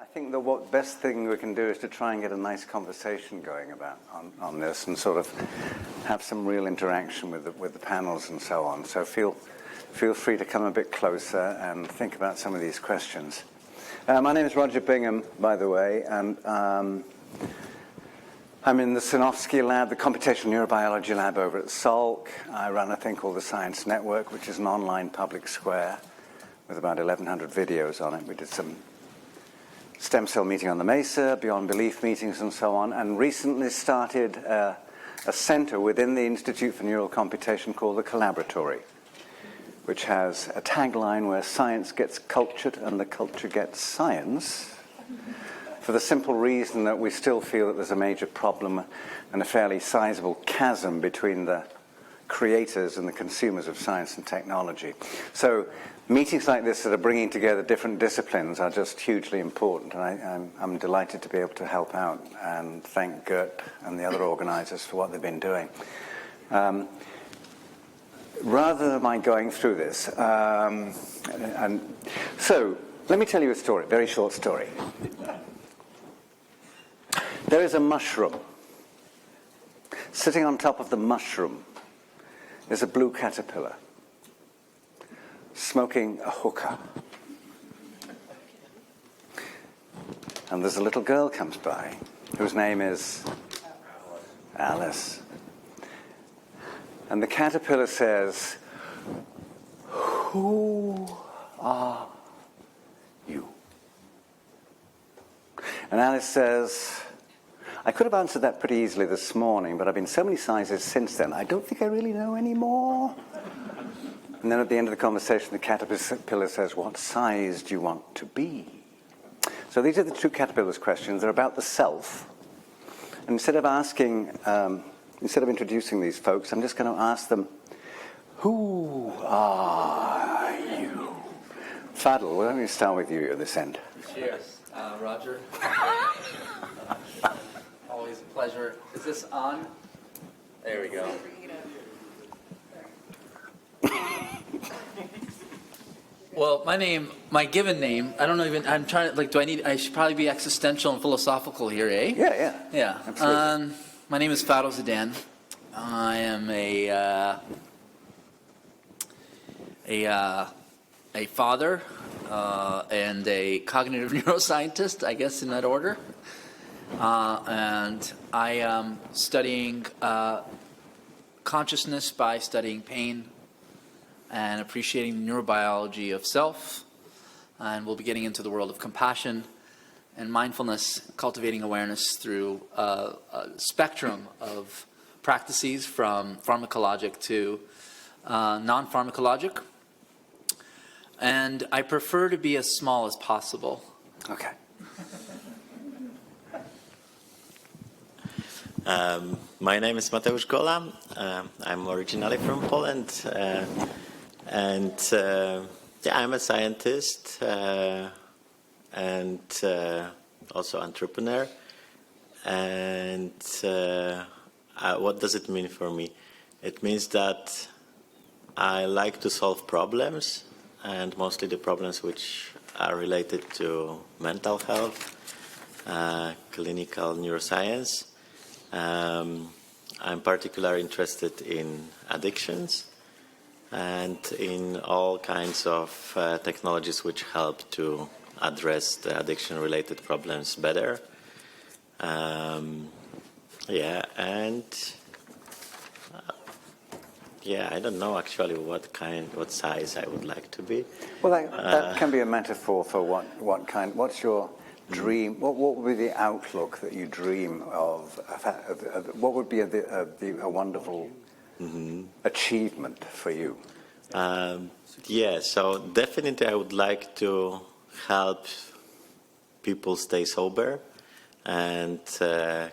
I think the best thing we can do is to try and get a nice conversation going on this and sort of have some real interaction with the panels and so on. So feel free to come a bit closer and think about some of these questions. My name is Roger Bingham, by the way, and I'm in the Sinofsky lab, the computational neurobiology lab over at Salk. I run a thing called the Science Network, which is an online public square with about 1,100 videos on it. We did some stem cell meeting on the Mesa, beyond belief meetings and so on, and recently started a center within the Institute for Neural Computation called the Collaboratory, which has a tagline where science gets cultured and the culture gets science, for the simple reason that we still feel that there's a major problem and a fairly sizable chasm between the creators and the consumers of science and technology. So meetings like this that are bringing together different disciplines are just hugely important, and I'm delighted to be able to help out and thank Gert and the other organizers for what they've been doing. Rather than my going through this, so let me tell you a story, very short story. There is a mushroom. Sitting on top of the mushroom is a blue caterpillar smoking a hookah. And there's a little girl comes by whose name is Alice. And the caterpillar says, "Who are you?" And Alice says, "I could have answered that pretty easily this morning, but I've been so many sizes since then, I don't think I really know anymore." And then at the end of the conversation, the caterpillar says, "What size do you want to be?" So these are the two caterpillars' questions. They're about the self. And instead of introducing these folks, I'm just going to ask them, who are you? Fadl, why don't we start with you at this end? Cheers, Roger. Always a pleasure. Is this on? There we go. Well, my given name, I don't know even, I'm trying to, I should probably be existential and philosophical here, eh? Yeah. Absolutely. My name is Fadl Zidan. I am a father and a cognitive neuroscientist, I guess in that order. And I am studying consciousness by studying pain and appreciating the neurobiology of self. And we'll be getting into the world of compassion and mindfulness, cultivating awareness through a spectrum of practices from pharmacologic to non-pharmacologic. And I prefer to be as small as possible. Okay. My name is Mateusz Jolla. I'm originally from Poland, and I'm a scientist and also entrepreneur. And what does it mean for me? It means that I like to solve problems, and mostly the problems which are related to mental health, clinical neuroscience. I'm particularly interested in addictions and in all kinds of technologies which help to address the addiction-related problems better. I don't know actually what size I would like to be. Well, that can be a metaphor for what's your dream? What would be the outlook that you dream of? What would be a wonderful achievement for you? So definitely I would like to help people stay sober and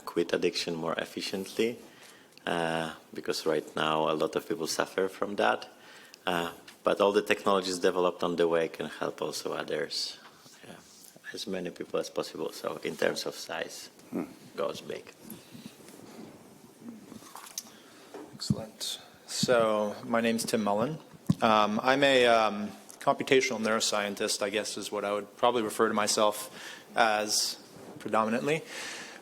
quit addiction more efficiently, because right now a lot of people suffer from that. But all the technologies developed on the way can help also others. As many people as possible. So in terms of size, goes big. Excellent. So my name's Tim Mullen. I'm a computational neuroscientist, I guess is what I would probably refer to myself. as predominantly.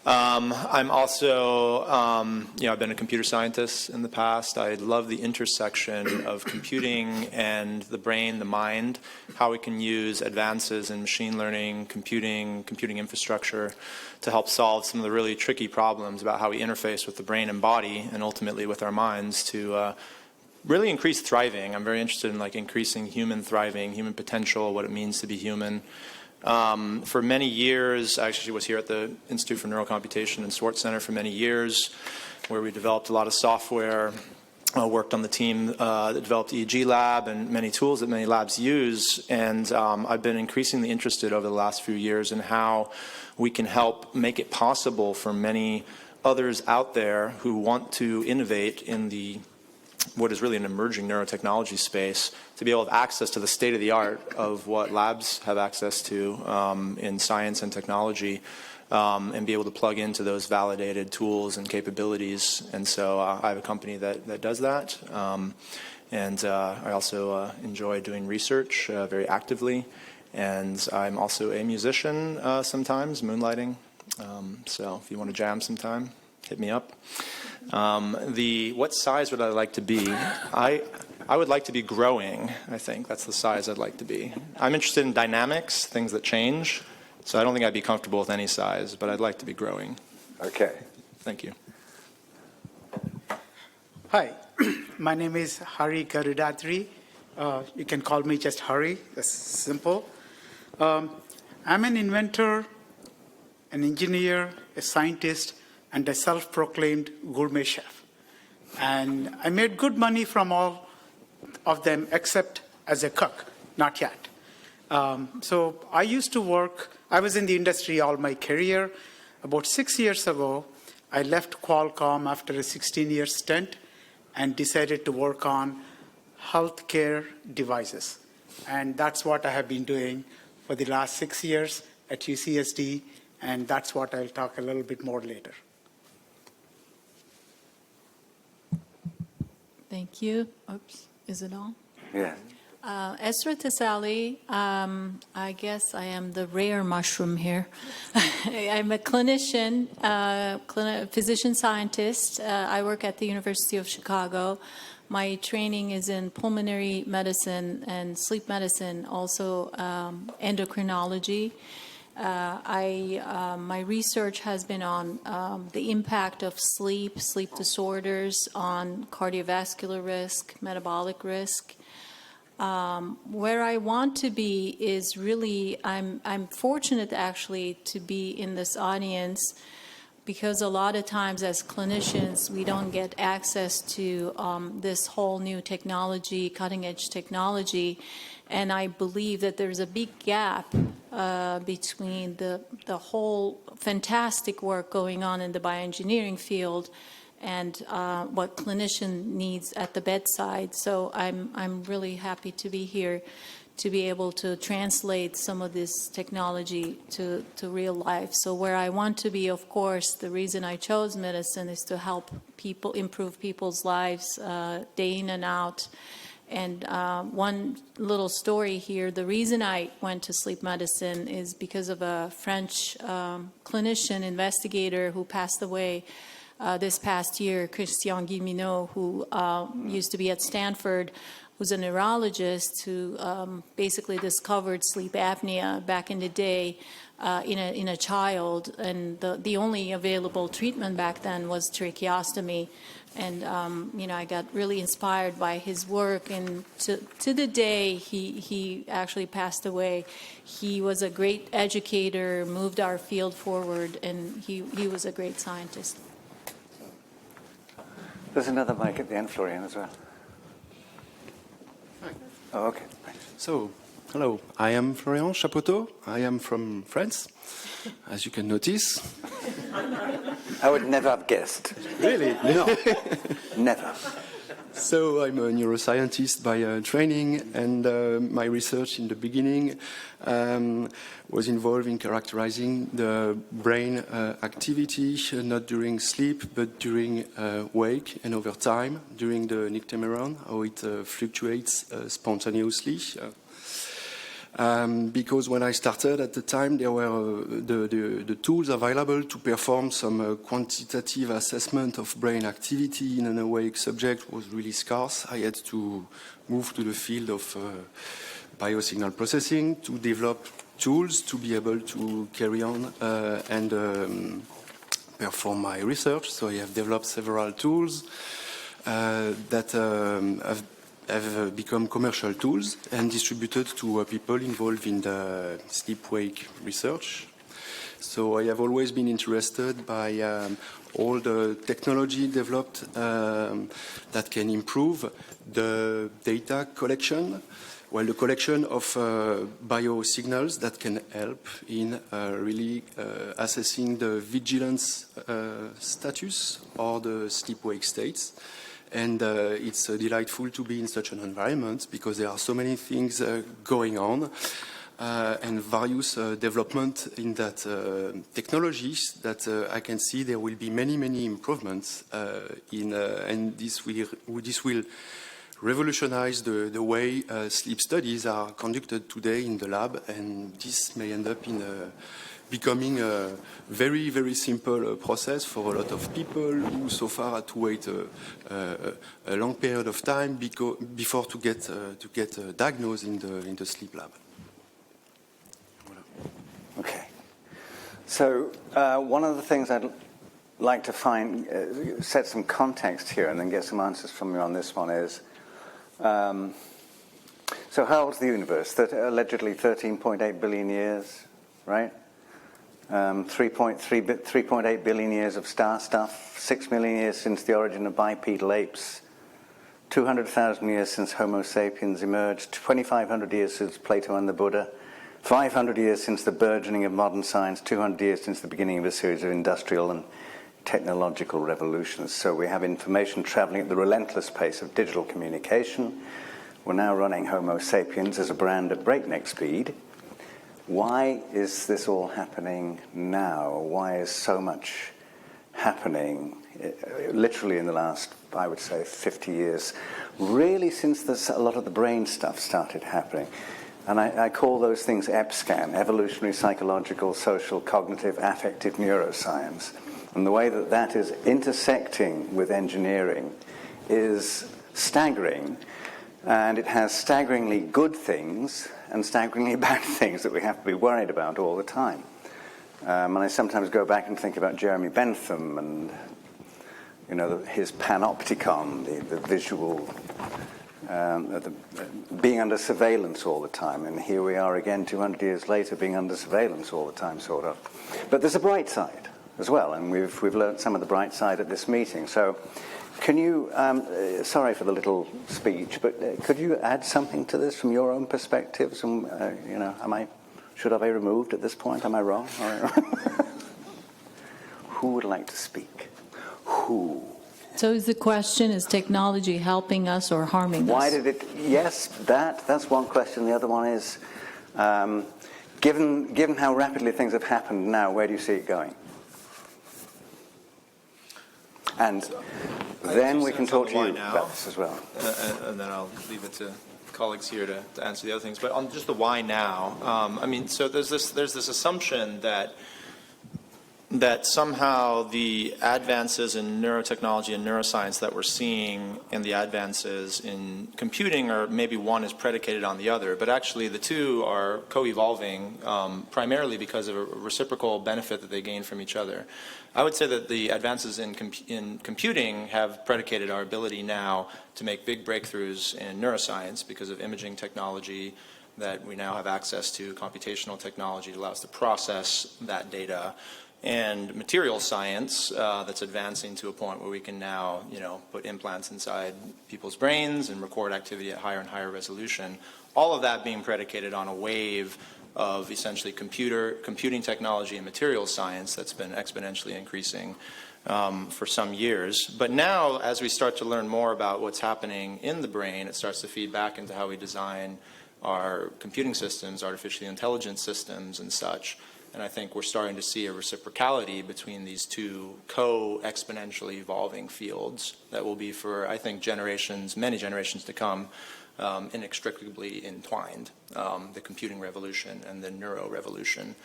I'm also, I've been a computer scientist in the past. I love the intersection of computing and the brain, the mind, how we can use advances in machine learning, computing infrastructure to help solve some of the really tricky problems about how we interface with the brain and body and ultimately with our minds to really increase thriving. I'm very interested in increasing human thriving, human potential, what it means to be human. For many years, I actually was here at the Institute for Neurocomputation and Swartz Center for many years, where we developed a lot of software, worked on the team that developed EEG Lab and many tools that many labs use. And I've been increasingly interested over the last few years in how we can help make it possible for many others out there who want to innovate in what is really an emerging neurotechnology space to be able to have access to the state-of-the-art of what labs have access to in science and technology and be able to plug into those validated tools and capabilities. And so I have a company that does that. And I also enjoy doing research very actively. And I'm also a musician sometimes, moonlighting. So if you want to jam sometime, hit me up. What size would I like to be? I would like to be growing, I think. That's the size I'd like to be. I'm interested in dynamics, things that change. So I don't think I'd be comfortable with any size, but I'd like to be growing. Okay. Thank you. Hi, my name is Hari Garudatri. You can call me just Hari. That's simple. I'm an inventor, an engineer, a scientist, and a self-proclaimed gourmet chef. And I made good money from all of them except as a cook, not yet. So I used to work, I was in the industry all my career. About 6 years ago, I left Qualcomm after a 16-year stint and decided to work on healthcare devices. And that's what I have been doing for the last 6 years at UCSD, and that's what I'll talk a little bit more later. Thank you. Oops, is it on? Yeah. Esra Tesali, I guess I am the rare mushroom here. I'm a clinician, physician scientist. I work at the University of Chicago. My training is in pulmonary medicine and sleep medicine, also endocrinology. My research has been on the impact of sleep disorders on cardiovascular risk, metabolic risk. Where I want to be is really, I'm fortunate actually to be in this audience because a lot of times as clinicians, we don't get access to this whole new technology, cutting edge technology. And I believe that there's a big gap between the whole fantastic work going on in the bioengineering field and what clinician needs at the bedside. So I'm really happy to be here to be able to translate some of this technology to real life. So where I want to be, of course, the reason I chose medicine is to help people, improve people's lives day in and out. And one little story here, the reason I went to sleep medicine is because of a French clinician investigator who passed away this past year, Christian Guilleminot, who used to be at Stanford, who's a neurologist who basically discovered sleep apnea back in the day in a child. And the only available treatment back then was tracheostomy. And, I got really inspired by his work. And to the day he actually passed away, he was a great educator, moved our field forward, and he was a great scientist. There's another mic at the end, Florian, as well. Oh, okay. Thanks. So, hello, I am Florian Chapoteau. I am from France, as you can notice. I would never have guessed. Really? No. Never. So, I'm a neuroscientist by training, and my research in the beginning was involved in characterizing the brain activity, not during sleep, but during wake and over time, during the nictemeron, how it fluctuates spontaneously. because when I started at the time, there were the tools available to perform some quantitative assessment of brain activity in an awake subject was really scarce. I had to move to the field of biosignal processing to develop tools to be able to carry on and perform my research. So I have developed several tools that have become commercial tools and distributed to people involved in the sleep-wake research. So I have always been interested by all the technology developed that can improve the data collection, well, the collection of biosignals that can help in really assessing the vigilance status or the sleep-wake states. And it's delightful to be in such an environment because there are so many things going on and various development in that technologies that I can see there will be many, many improvements and this will revolutionize the way sleep studies are conducted today in the lab, and this may end up in becoming a very, very simple process for a lot of people who so far had to wait a long period of time before to get diagnosed in the sleep lab. Okay. So one of the things I'd like to set some context here and then get some answers from you on this one is, so how old's the universe? Allegedly 13.8 billion years, right? 3.8 billion years of star stuff, 6 million years since the origin of bipedal apes, 200,000 years since Homo sapiens emerged, 2,500 years since Plato and the Buddha, 500 years since the burgeoning of modern science, 200 years since the beginning of a series of industrial and technological revolutions. So we have information traveling at the relentless pace of digital communication. We're now running Homo sapiens as a brand at breakneck speed. Why is this all happening now? Why is so much happening literally in the last, I would say, 50 years? Really since a lot of the brain stuff started happening. And I call those things EPSCAN, evolutionary, psychological, social, cognitive, affective neuroscience. And the way that that is intersecting with engineering is staggering. And it has staggeringly good things and staggeringly bad things that we have to be worried about all the time. And I sometimes go back and think about Jeremy Bentham and, you know, his panopticon, the visual, being under surveillance all the time. And here we are again 200 years later being under surveillance all the time, sort of. But there's a bright side as well, and we've learned some of the bright side at this meeting. So can you, sorry for the little speech, but could you add something to this from your own perspectives? And, you know, should I be removed at this point? Am I wrong? Who would like to speak? Who? So is the question, is technology helping us or harming us? Why did it, yes, that's one question. The other one is, given how rapidly things have happened now, where do you see it going? And then we can talk to you about this as well. And then I'll leave it to colleagues here to answer the other things. But on just the why now, I mean, so there's this assumption that somehow the advances in neurotechnology and neuroscience that we're seeing and the advances in computing, or maybe one is predicated on the other, but actually the two are co-evolving primarily because of a reciprocal benefit that they gain from each other. I would say that the advances in computing have predicated our ability now to make big breakthroughs in neuroscience because of imaging technology, that we now have access to computational technology that allows us to process that data, and material science that's advancing to a point where we can now, you know, put implants inside people's brains and record activity at higher and higher resolution. All of that being predicated on a wave of essentially computing technology and material science that's been exponentially increasing for some years. But now, as we start to learn more about what's happening in the brain, it starts to feed back into how we design our computing systems, artificial intelligence systems and such. And I think we're starting to see a reciprocality between these two co-exponentially evolving fields that will be for, I think, generations, many generations to come, inextricably entwined, the computing revolution and the neuro revolution.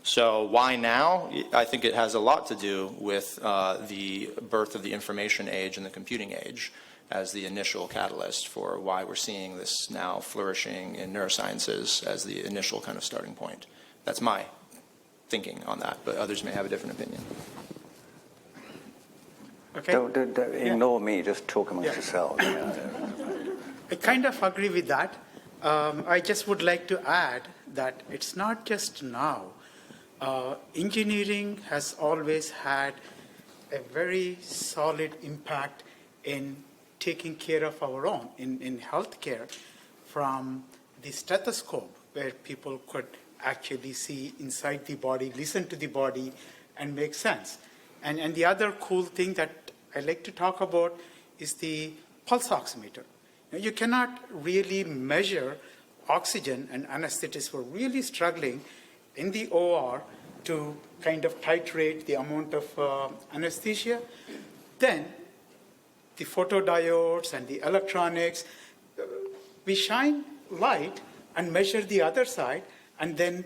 So why now? I think it has a lot to do with the birth of the information age and the computing age as the initial catalyst for why we're seeing this now flourishing in neurosciences as the initial kind of starting point. That's my thinking on that, but others may have a different opinion. Okay. Don't ignore me, just talk amongst yourselves. I kind of agree with that. I just would like to add that it's not just now. Engineering has always had a very solid impact in taking care of our own, in healthcare, from the stethoscope, where people could actually see inside the body, listen to the body, and make sense. And the other cool thing that I like to talk about is the pulse oximeter. Now, you cannot really measure oxygen, and anesthetists were really struggling in the OR to kind of titrate the amount of anesthesia. Then the photodiodes and the electronics, we shine light and measure the other side and then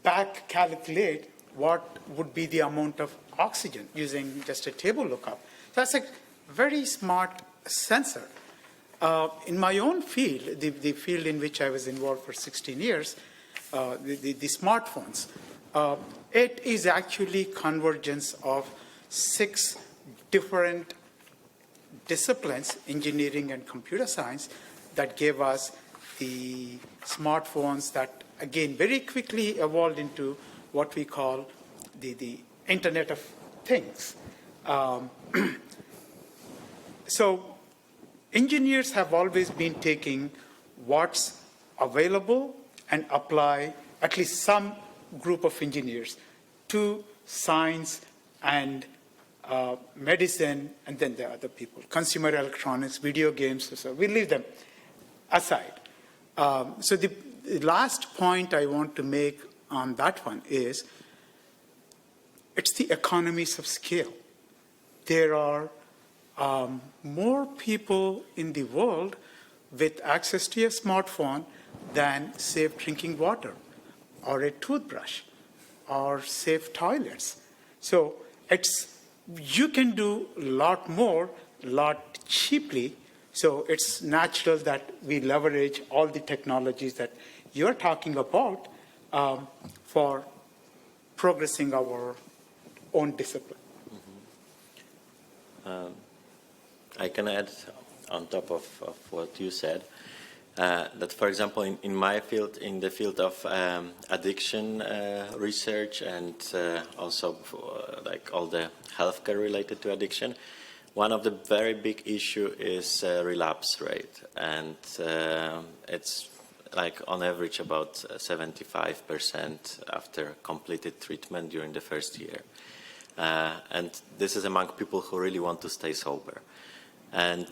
back calculate what would be the amount of oxygen using just a table lookup. That's a very smart sensor. In my own field, the field in which I was involved for 16 years, the smartphones, it is actually convergence of 6 different disciplines, engineering and computer science, that gave us the smartphones that, again, very quickly evolved into what we call the Internet of Things. So engineers have always been taking what's available and apply, at least some group of engineers, to science and medicine, and then the other people, consumer electronics, video games, so we leave them aside. So the last point I want to make on that one is it's the economies of scale. There are more people in the world with access to a smartphone than safe drinking water or a toothbrush or safe toilets. So you can do a lot more, a lot cheaply. So it's natural that we leverage all the technologies that you're talking about for progressing our own discipline. I can add on top of what you said that, for example, in my field, in the field of addiction research and also like all the healthcare related to addiction, one of the very big issue is relapse rate, and it's like on average about 75% after completed treatment during the first year. And this is among people who really want to stay sober. And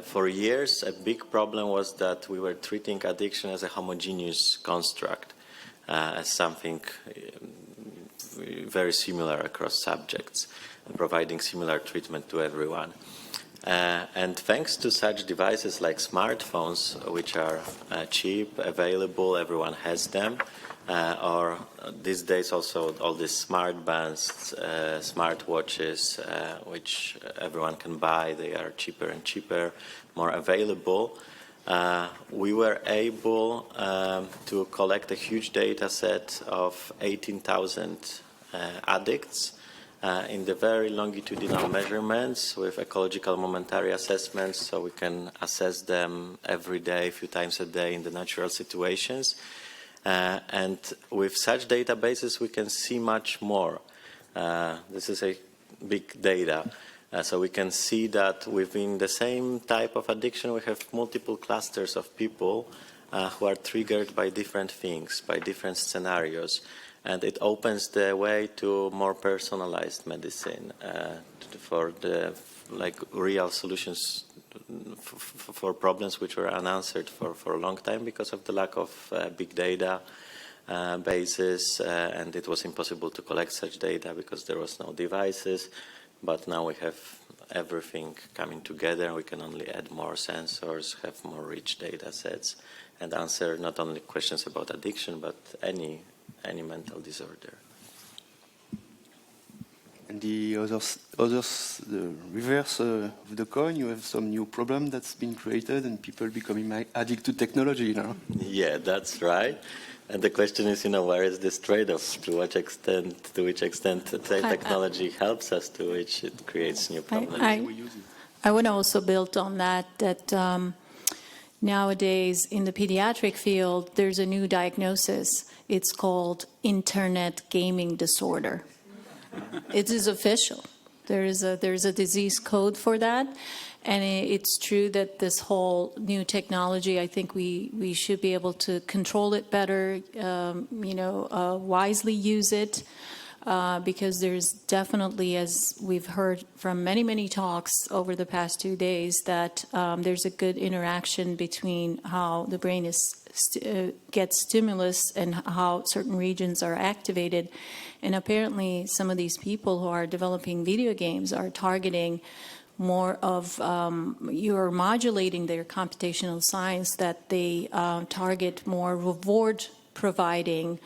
for years, a big problem was that we were treating addiction as a homogeneous construct, as something very similar across subjects, and providing similar treatment to everyone. And thanks to such devices like smartphones, which are cheap, available, everyone has them, or these days also all these smart bands, smart watches, which everyone can buy. They are cheaper and cheaper, more available. We were able to collect a huge data set of 18,000 addicts in the very longitudinal measurements with ecological momentary assessments, so we can assess them every day, a few times a day in the natural situations. And with such databases, we can see much more. This is a big data. So we can see that within the same type of addiction, we have multiple clusters of people who are triggered by different things, by different scenarios. And it opens the way to more personalized medicine for the real solutions for problems which were unanswered for a long time because of the lack of big data bases, and it was impossible to collect such data because there was no devices. but now we have everything coming together. We can only add more sensors, have more rich data sets, and answer not only questions about addiction, but any mental disorder. And the the reverse of the coin, you have some new problem that's been created and people becoming addicted to technology now. Yeah, that's right. And the question is, where is this trade-off? To which extent the technology helps us, to which it creates new problems. I would also build on that nowadays in the pediatric field, there's a new diagnosis. It's called internet gaming disorder. It is official. There is a disease code for that. And it's true that this whole new technology, I think we should be able to control it better, wisely use it, because there's definitely, as we've heard from many, many talks over the past 2 days, that there's a good interaction between how the brain gets stimulus and how certain regions are activated. And apparently some of these people who are developing video games are targeting more of, you're modulating their computational science, that they target more reward-providing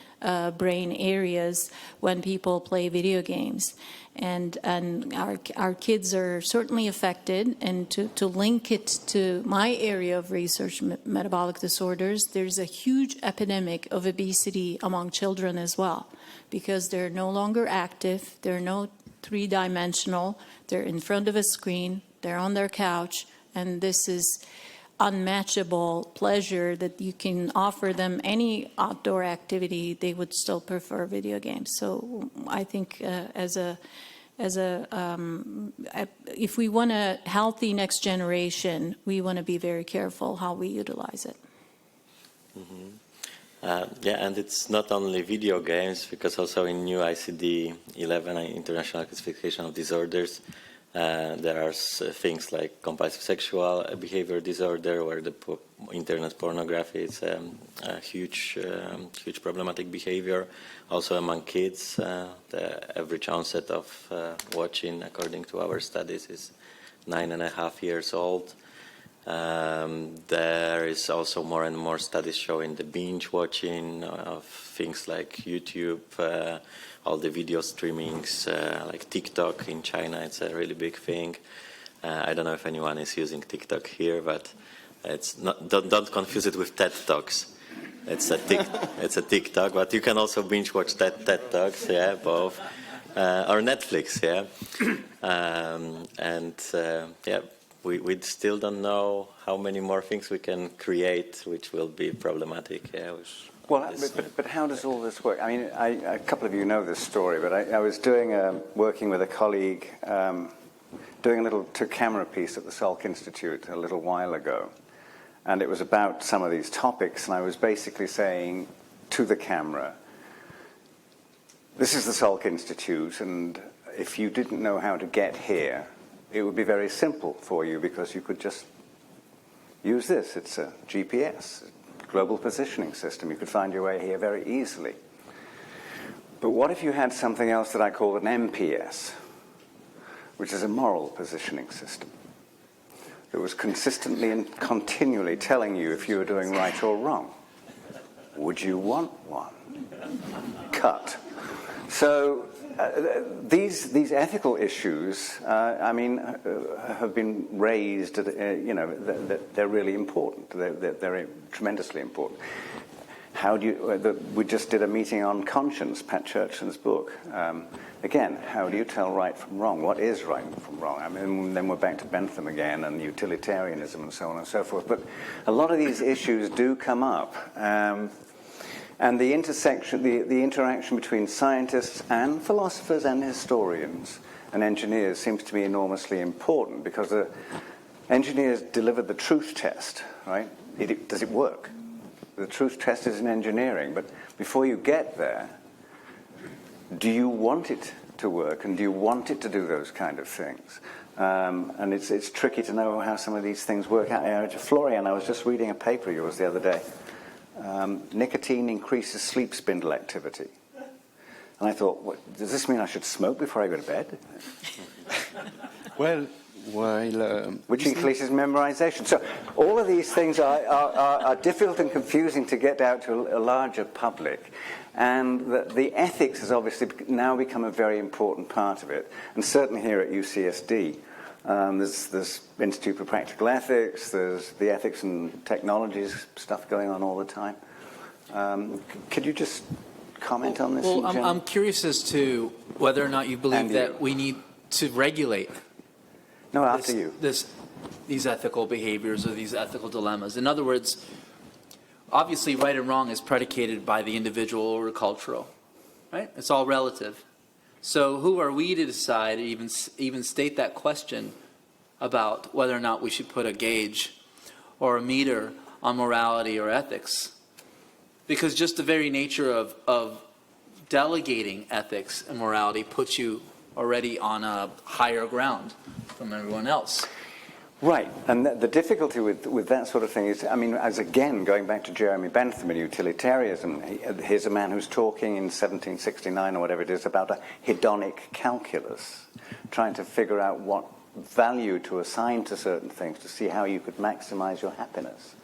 brain areas when people play video games. And our kids are certainly affected, and to link it to my area of research, metabolic disorders, there's a huge epidemic of obesity among children as well, because they're no longer active, they're no three-dimensional, they're in front of a screen, they're on their couch, and this is unmatchable pleasure that you can offer them any outdoor activity, they would still prefer video games. So I think if we want a healthy next generation, we want to be very careful how we utilize it. Mm-hmm. And it's not only video games, because also in new ICD-11, International Classification of Disorders, there are things like compulsive sexual behavior disorder, where the internet pornography is a huge problematic behavior. Also among kids, the average onset of watching, according to our studies, is 9.5 years old. There is also more and more studies showing the binge watching of things like YouTube, all the video streamings, like TikTok in China. It's a really big thing. I don't know if anyone is using TikTok here, but it's not. Don't confuse it with TED Talks. It's a TikTok, but you can also binge watch TED Talks, yeah, both, or Netflix, yeah, yeah. We still don't know how many more things we can create, which will be problematic. Yeah, well, but how does all this work? I mean, a couple of you know this story, but I was working with a colleague, doing a little two-camera piece at the Salk Institute a little while ago, and it was about some of these topics, and I was basically saying to the camera, this is the Salk Institute, and if you didn't know how to get here, it would be very simple for you, because you could just use this. It's a GPS, global positioning system. You could find your way here very easily. But what if you had something else that I call an MPS, which is a moral positioning system, that was consistently and continually telling you if you were doing right or wrong? Would you want one? Cut. So these ethical issues, have been raised. They're really important. They're tremendously important. How do you? We just did a meeting on conscience, Pat Churchland's book. Again, how do you tell right from wrong? What is right from wrong? I mean, then we're back to Bentham again and utilitarianism and so on and so forth. But a lot of these issues do come up. And the interaction between scientists and philosophers and historians and engineers seems to be enormously important, because the engineers deliver the truth test, right? Does it work? The truth test is in engineering, but before you get there, do you want it to work, and do you want it to do those kind of things? And it's tricky to know how some of these things work out. Florian, I was just reading a paper of yours the other day. Nicotine increases sleep spindle activity. And I thought, does this mean I should smoke before I go to bed? Well, while which increases memorization. So all of these things are difficult and confusing to get out to a larger public. And the ethics has obviously now become a very important part of it. And certainly here at UCSD, there's Institute for Practical Ethics, there's the ethics and technologies stuff going on all the time. Could you just comment on this? Well, I'm curious as to whether or not you believe that we need to regulate No, after you. these ethical behaviors or these ethical dilemmas. In other words, obviously right and wrong is predicated by the individual or cultural, right? It's all relative. So who are we to decide, even state that question about whether or not we should put a gauge or a meter on morality or ethics? Because just the very nature of delegating ethics and morality puts you already on a higher ground from everyone else. Right, and the difficulty with that sort of thing is, I mean, as again, going back to Jeremy Bentham and utilitarianism, here's a man who's talking in 1769 or whatever it is about a hedonic calculus, trying to figure out what value to assign to certain things to see how you could maximize your happiness.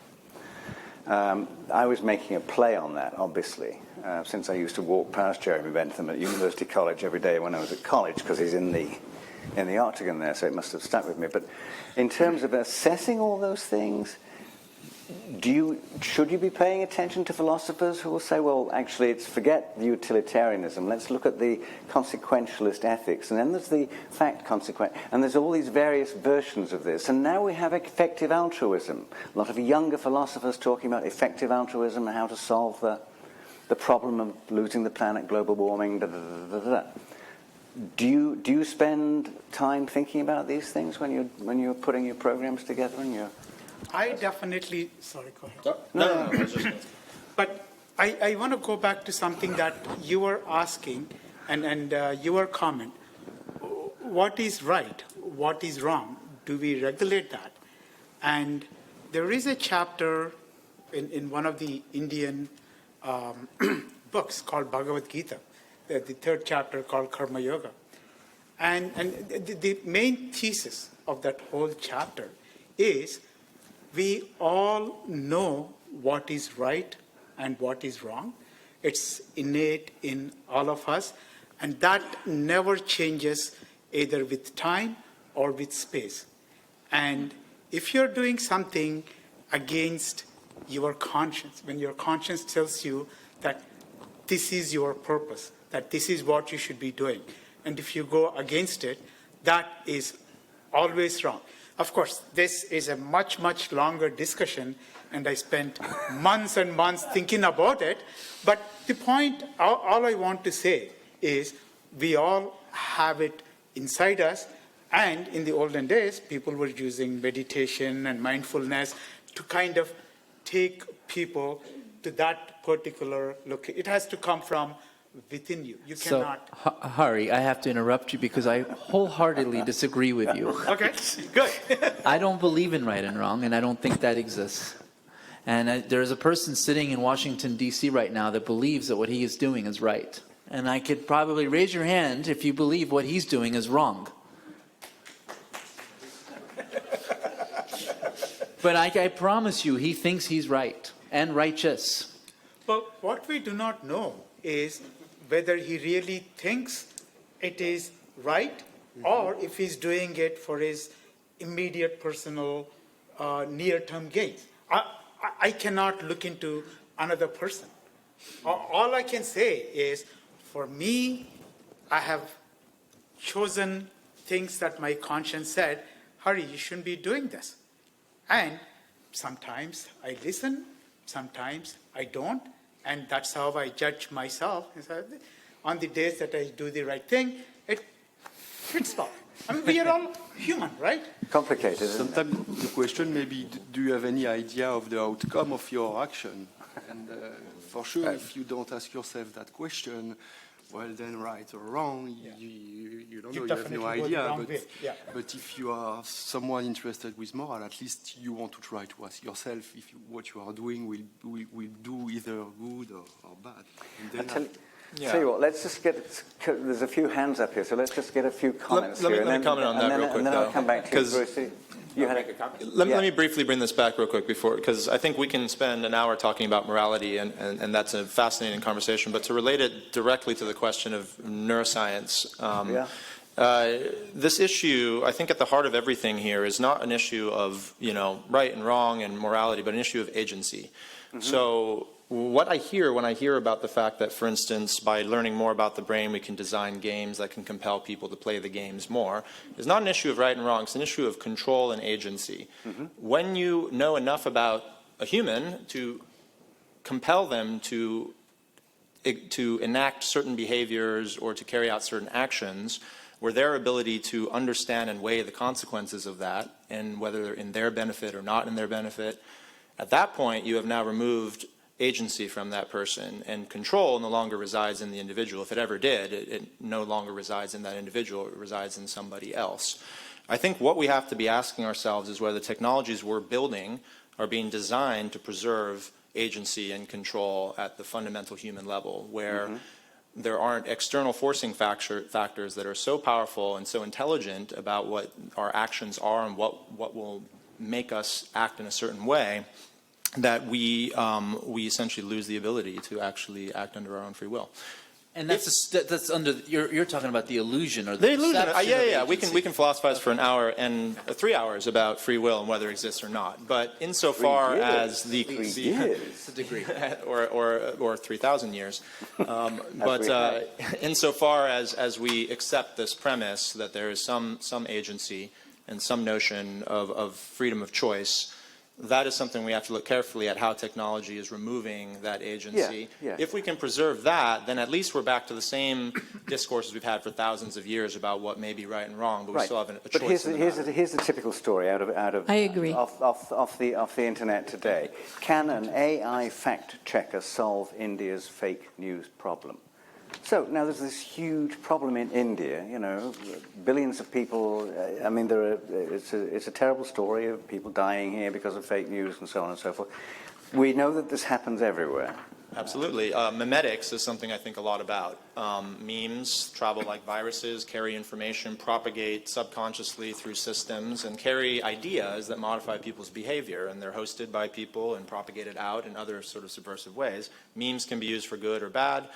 I was making a play on that, obviously, since I used to walk past Jeremy Bentham at University College every day when I was at college, because he's in the octagon there, so it must have stuck with me. But in terms of assessing all those things, should you be paying attention to philosophers who will say, well, actually, forget the utilitarianism, let's look at the consequentialist ethics, and then there's the fact consequent, and there's all these various versions of this, and now we have effective altruism. A lot of younger philosophers talking about effective altruism and how to solve the problem of losing the planet, global warming, da-da-da-da-da. Do you spend time thinking about these things when you're putting your programs together and you're... I definitely, sorry, go ahead. No. I was just But I want to go back to something that you were asking and your comment. What is right? What is wrong? Do we regulate that? And there is a chapter in one of the Indian books called Bhagavad Gita, the third chapter called Karma Yoga. And the main thesis of that whole chapter is we all know what is right and what is wrong. It's innate in all of us, and that never changes either with time or with space. And if you're doing something against your conscience, when your conscience tells you that this is your purpose, that this is what you should be doing, and if you go against it, that is always wrong. Of course, this is a much, much longer discussion, and I spent months and months thinking about it. But the point, all I want to say is we all have it inside us. And in the olden days, people were using meditation and mindfulness to kind of take people to that particular location. It has to come from within you. You cannot... So, Hari, I have to interrupt you because I wholeheartedly disagree with you. Okay, good. I don't believe in right and wrong, and I don't think that exists. And there's a person sitting in Washington, D.C. right now that believes that what he is doing is right. And I could probably raise your hand if you believe what he's doing is wrong. But I promise you, he thinks he's right and righteous. But what we do not know is whether he really thinks it is right or if he's doing it for his immediate personal near-term gains. I cannot look into another person. All I can say is, for me, I have chosen things that my conscience said, Hari, you shouldn't be doing this. And sometimes I listen, sometimes I don't. And that's how I judge myself. On the days that I do the right thing, it fits well. I mean, we are all human, right? Complicated, isn't it? sometimes the question may be, do you have any idea of the outcome of your action? And for sure, if you don't ask yourself that question, well, then right or wrong, you don't know, you have no idea. But if you are someone interested with moral, at least you want to try to ask yourself if what you are doing will do either good or bad. And then Yeah. Tell you what, let's just get, there's a few hands up here, so let's just get a few comments let me here. comment on that real quick, and then though, I'll come back to you, 'cause- Brucey. You had a Let me briefly bring this back real quick before, because I think we can spend an hour talking about morality, and that's a fascinating conversation. But to relate it directly to the question of neuroscience, this issue, I think at the heart of everything here is not an issue of, right and wrong and morality, but an issue of agency. So what I hear when I hear about the fact that, for instance, by learning more about the brain, we can design games that can compel people to play the games more, is not an issue of right and wrong. It's an issue of control and agency. When you know enough about a human to compel them to enact certain behaviors or to carry out certain actions, where their ability to understand and weigh the consequences of that, and whether they're in their benefit or not in their benefit, at that point you have now removed agency from that person, and control no longer resides in the individual. If it ever did, it no longer resides in that individual, it resides in somebody else. I think what we have to be asking ourselves is whether the technologies we're building are being designed to preserve agency and control at the fundamental human level, where there aren't external forcing factors that are so powerful and so intelligent about what our actions are and what will make us act in a certain way, that we essentially lose the ability to actually act under our own free will. And that's under, you're talking about the illusion or The illusion, perception yeah. of We agency. can philosophize for an hour and 3 hours about free will and whether it exists or not. But insofar as the It's a degree. or 3,000 years, but insofar as we accept this premise that there is some agency and some notion of freedom of choice, that is something we have to look carefully at, how technology is removing that agency. If we can preserve that, then at least we're back to the same discourses we've had for thousands of years about what may be right and wrong, but we still have a choice. But here's the typical story out of I agree. off the internet today. Can an AI fact checker solve India's fake news problem? So now there's this huge problem in India, billions of people. I mean, it's a terrible story of people dying here because of fake news and so on and so forth. We know that this happens everywhere. Absolutely. Memetics is something I think a lot about. Memes travel like viruses, carry information, propagate subconsciously through systems, and carry ideas that modify people's behavior, and they're hosted by people and propagated out in other sort of subversive ways. Memes can be used for good or bad.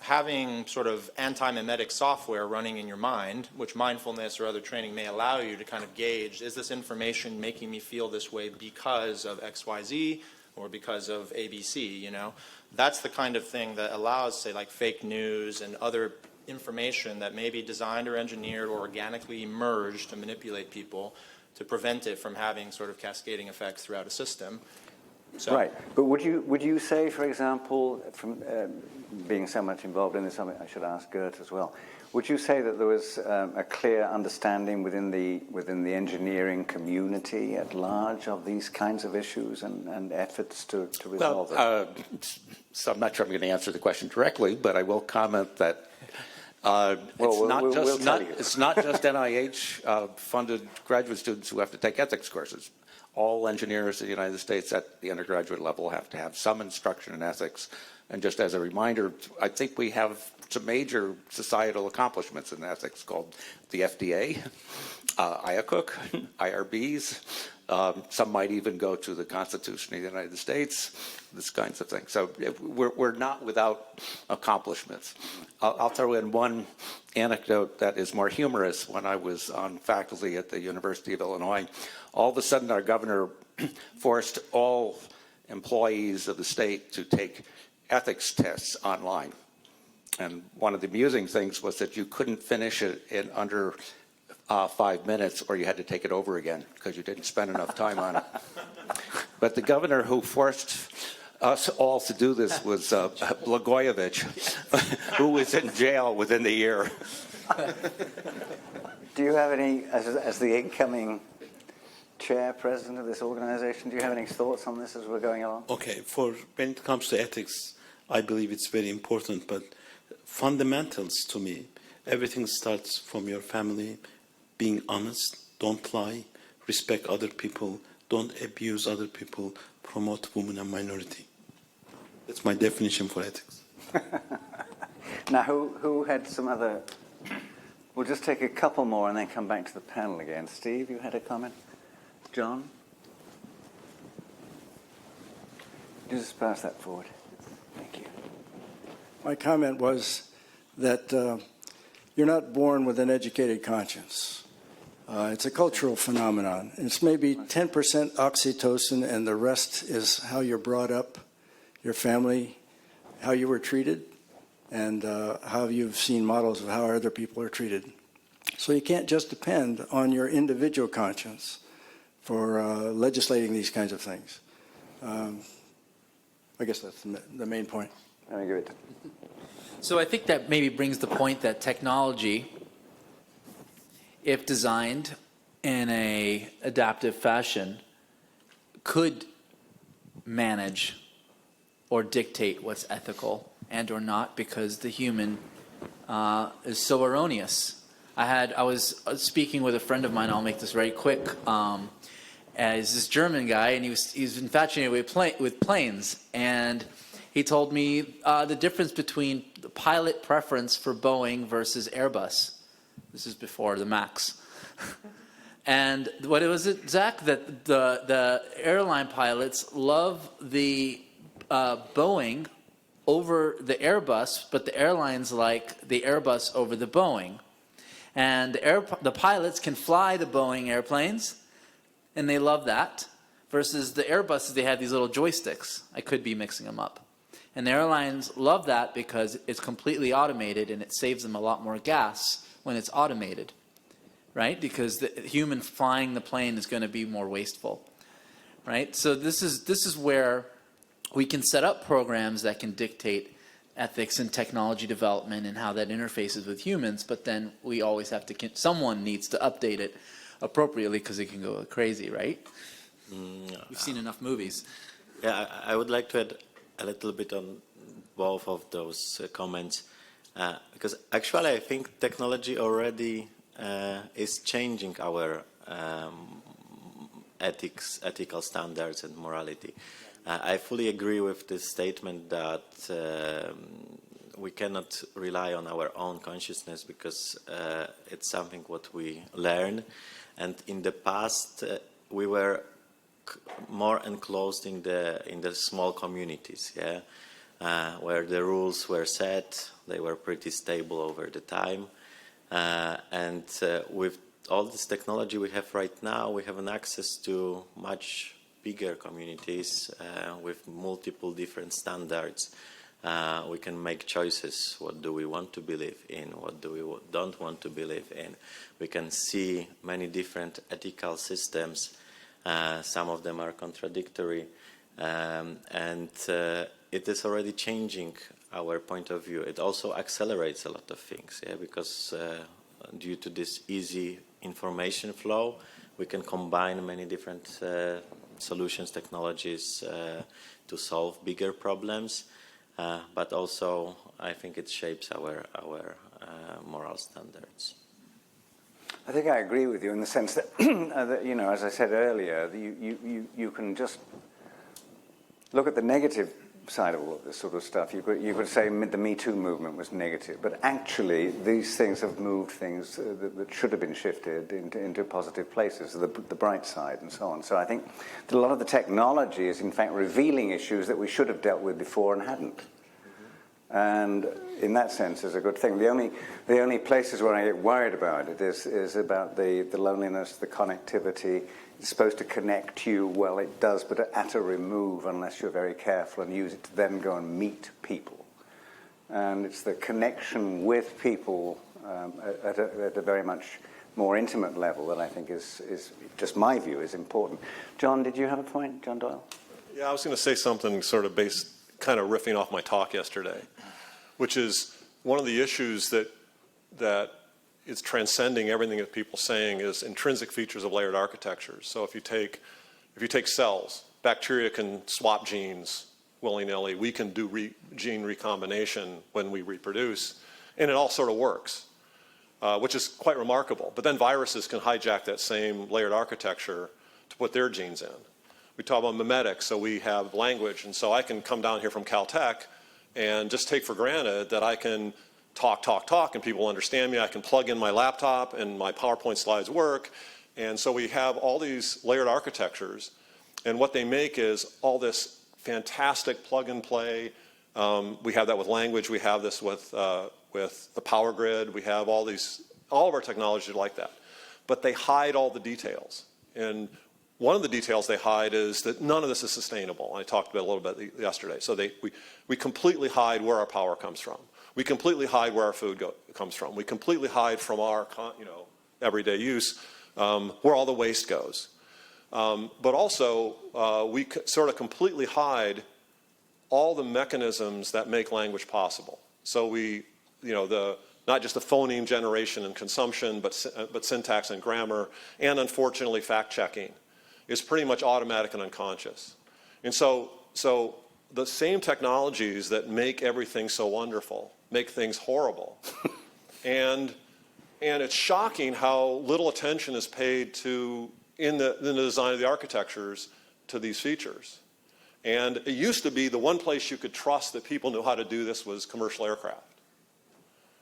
Having sort of anti-memetic software running in your mind, which mindfulness or other training may allow you to kind of gauge, is this information making me feel this way because of XYZ or because of ABC, That's the kind of thing that allows, say, like fake news and other information that may be designed or engineered or organically merged to manipulate people, to prevent it from having sort of cascading effects throughout a system. So, right, but would you say, for example, from being so much involved in this, I should ask Gert as well. Would you say that there was a clear understanding within the engineering community at large of these kinds of issues and efforts to resolve them? So I'm not sure I'm going to answer the question directly, but I will comment that it's not just NIH-funded graduate students who have to take ethics courses. All engineers in the United States at the undergraduate level have to have some instruction in ethics. And just as a reminder, I think we have some major societal accomplishments in ethics called the FDA, IACUC, IRBs. Some might even go to the Constitution of the United States, this kinds of things. So we're not without accomplishments. I'll throw in one anecdote that is more humorous. When I was on faculty at the University of Illinois, all of a sudden our governor forced all employees of the state to take ethics tests online. And one of the amusing things was that you couldn't finish it in under 5 minutes, or you had to take it over again because you didn't spend enough time on it. But the governor who forced us all to do this was Blagojevich, who was in jail within the year. Do you have any, as the incoming chair president of this organization, do you have any thoughts on this as we're going along? Okay, when it comes to ethics, I believe it's very important, but fundamentals to me, everything starts from your family, being honest, don't lie, respect other people, don't abuse other people, promote women and minority. That's my definition for ethics. Now, who had some other... We'll just take a couple more and then come back to the panel again. Steve, you had a comment? John? Just pass that forward. Thank you. My comment was that you're not born with an educated conscience. It's a cultural phenomenon. It's maybe 10% oxytocin, and the rest is how you're brought up, your family, how you were treated, and how you've seen models of how other people are treated. So you can't just depend on your individual conscience for legislating these kinds of things. I guess that's the main point. Let me give it. So I think that maybe brings the point that technology, if designed in a adaptive fashion, could manage or dictate what's ethical and or not, because the human is so erroneous. I was speaking with a friend of mine. I'll make this very quick. As this German guy, and he was infatuated with planes, and he told me the difference between the pilot preference for Boeing versus Airbus. This is before the Max. And what it was, Zach, that the airline pilots love the Boeing over the Airbus, but the airlines like the Airbus over the Boeing. And the pilots can fly the Boeing airplanes, and they love that, versus the Airbuses, they have these little joysticks. I could be mixing them up. And the airlines love that because it's completely automated, and it saves them a lot more gas when it's automated, right? Because the human flying the plane is going to be more wasteful, right? So this is where we can set up programs that can dictate ethics and technology development and how that interfaces with humans, but then we always have to, someone needs to update it appropriately, because it can go crazy, right? We've seen enough movies. Yeah, I would like to add a little bit on both of those comments, because actually I think technology already is changing our ethical standards and morality. I fully agree with this statement that we cannot rely on our own consciousness, because it's something what we learn. And in the past, we were more enclosed in the small communities, yeah, where the rules were set. They were pretty stable over the time. And with all this technology we have right now, we have an access to much bigger communities with multiple different standards. We can make choices. What do we want to believe in? What do we don't want to believe in? We can see many different ethical systems. Some of them are contradictory. And it is already changing our point of view. It also accelerates a lot of things, yeah, because due to this easy information flow, we can combine many different solutions, technologies to solve bigger problems. But also, I think it shapes our moral standards. I think I agree with you in the sense that, that, you know, as I said earlier, you can just look at the negative side of all of this sort of stuff. You could say the Me Too movement was negative, but actually these things have moved things that should have been shifted into positive places, the bright side and so on. So I think that a lot of the technology is in fact revealing issues that we should have dealt with before and hadn't. And in that sense, is a good thing. The only places where I get worried about it is about the loneliness, the connectivity. It's supposed to connect you. Well, it does, but at a remove unless you're very careful and use it to then go and meet people. And it's the connection with people at a very much more intimate level that I think is just my view, is important. John, did you have a point? John Doyle? Yeah, I was going to say something sort of kind of riffing off my talk yesterday, which is one of the issues that is transcending everything that people are saying is intrinsic features of layered architectures. So if you take cells, bacteria can swap genes willy-nilly. We can do gene recombination when we reproduce, and it all sort of works, which is quite remarkable. But then viruses can hijack that same layered architecture to put their genes in. We talk about memetics, so we have language, and so I can come down here from Caltech and just take for granted that I can talk, and people understand me. I can plug in my laptop and my PowerPoint slides work. And so we have all these layered architectures, and what they make is all this fantastic plug and play. We have that with language. We have this with the power grid. We have all of our technologies are like that. But they hide all the details. And one of the details they hide is that none of this is sustainable. I talked about it a little bit yesterday. So we completely hide where our power comes from. We completely hide where our food comes from. We completely hide from our everyday use where all the waste goes. But also, we sort of completely hide all the mechanisms that make language possible. So not just the phoneme generation and consumption, but syntax and grammar, and unfortunately fact-checking is pretty much automatic and unconscious. And so the same technologies that make everything so wonderful make things horrible. And it's shocking how little attention is paid to, in the design of the architectures, to these features. And it used to be the one place you could trust that people knew how to do this was commercial aircraft.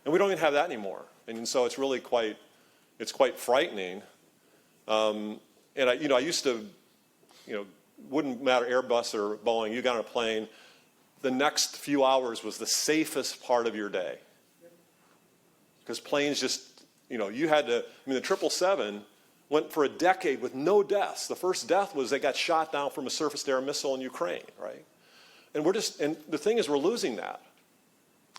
And we don't even have that anymore. And so it's really quite frightening. And I used to, wouldn't matter Airbus or Boeing, you got on a plane, the next few hours was the safest part of your day. Because planes just, you had to, the 777 went for a decade with no deaths. The first death was they got shot down from a surface-to-air missile in Ukraine, right? And the thing is we're losing that.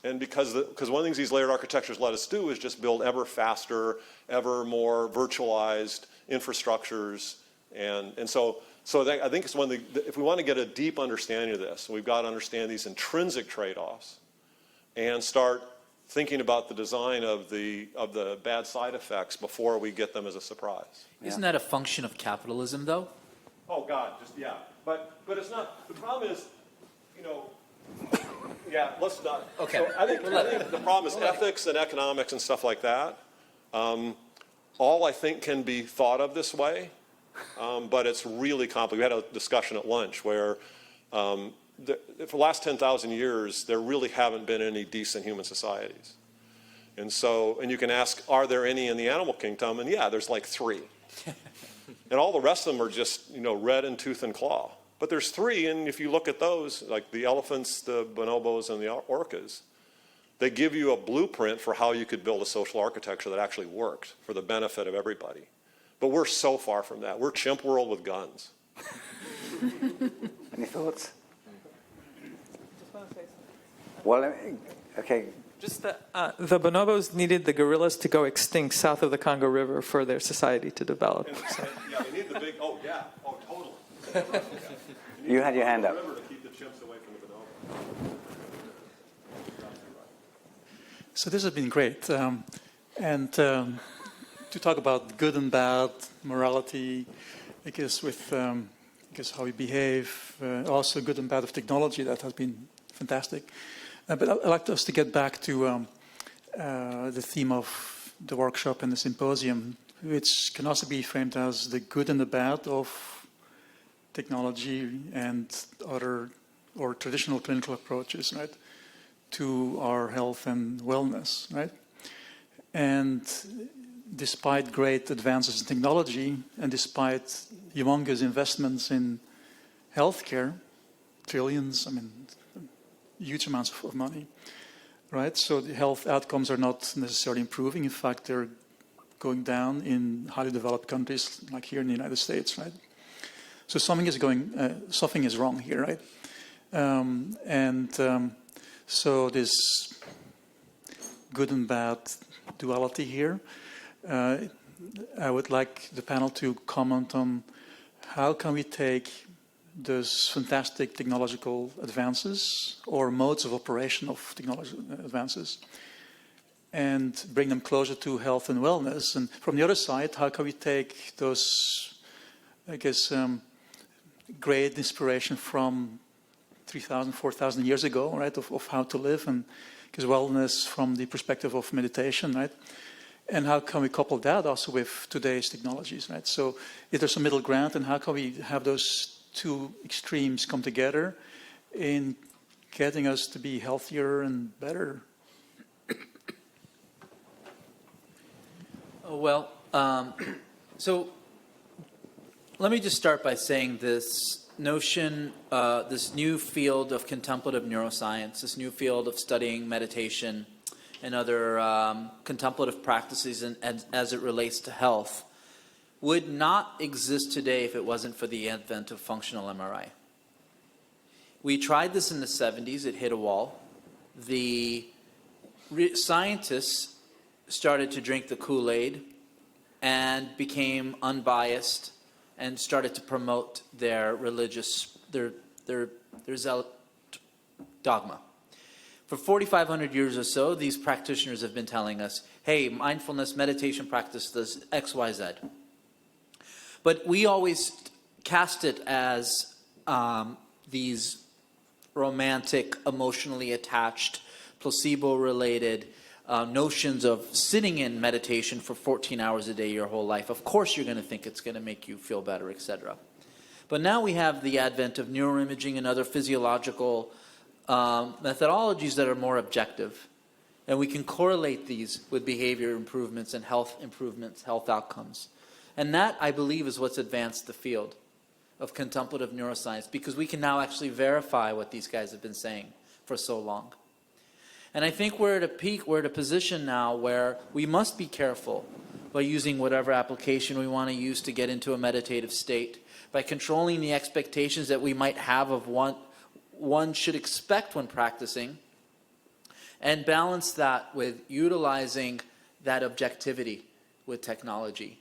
And because one of the things these layered architectures let us do is just build ever faster, ever more virtualized infrastructures. And so I think it's if we want to get a deep understanding of this, we've got to understand these intrinsic trade-offs and start thinking about the design of the bad side effects before we get them as a surprise. Isn't that a function of capitalism, though? Oh, God, yeah. But it's not. The problem is, yeah, let's not. Okay. So I think the problem is ethics and economics and stuff like that. All I think can be thought of this way, but it's really complicated. We had a discussion at lunch where for the last 10,000 years, there really haven't been any decent human societies. And you can ask, are there any in the animal kingdom? And yeah, there's like 3. And all the rest of them are just, red in tooth and claw. But there's 3, and if you look at those, like the elephants, the bonobos, and the orcas, they give you a blueprint for how you could build a social architecture that actually worked for the benefit of everybody. But we're so far from that. We're chimp world with guns. Any thoughts? Well, okay. Just the bonobos needed the gorillas to go extinct south of the Congo River for their society to develop. So. Yeah, they need the big, totally. You had your hand up. Remember to keep the chimps away from the bonobo. So this has been great. To talk about good and bad, morality, I guess with how we behave, also good and bad of technology, that has been fantastic. But I'd like us to get back to the theme of the workshop and the symposium, which can also be framed as the good and the bad of technology and other or traditional clinical approaches, right, to our health and wellness, right? And despite great advances in technology and despite humongous investments in healthcare, trillions, huge amounts of money, right? So the health outcomes are not necessarily improving. In fact, they're going down in highly developed countries like here in the United States, right? So something is wrong here, right? So this good and bad duality here, I would like the panel to comment on how can we take those fantastic technological advances or modes of operation of technological advances and bring them closer to health and wellness. And from the other side, how can we take those, great inspiration from 3,000, 4,000 years ago, right, of how to live, and because wellness from the perspective of meditation, right? And how can we couple that also with today's technologies, right? So if there's a middle ground, and how can we have those two extremes come together in getting us to be healthier and better Well, so let me just start by saying this notion, this new field of contemplative neuroscience, this new field of studying meditation and other contemplative practices and as it relates to health, would not exist today if it wasn't for the advent of functional MRI. We tried this in the 70s, it hit a wall. The scientists started to drink the Kool-Aid and became unbiased and started to promote their religious, their zealot dogma. For 4,500 years or so, these practitioners have been telling us, hey, mindfulness, meditation practice does X, Y, Z. But we always cast it as these romantic, emotionally attached, placebo-related notions of sitting in meditation for 14 hours a day your whole life. Of course you're going to think it's going to make you feel better, etc. But now we have the advent of neuroimaging and other physiological methodologies that are more objective. And we can correlate these with behavior improvements, health outcomes. And that, I believe, is what's advanced the field of contemplative neuroscience, because we can now actually verify what these guys have been saying for so long. And I think we're at a peak, we're at a position now where we must be careful by using whatever application we want to use to get into a meditative state, by controlling the expectations that we might have of what one should expect when practicing, and balance that with utilizing that objectivity with technology.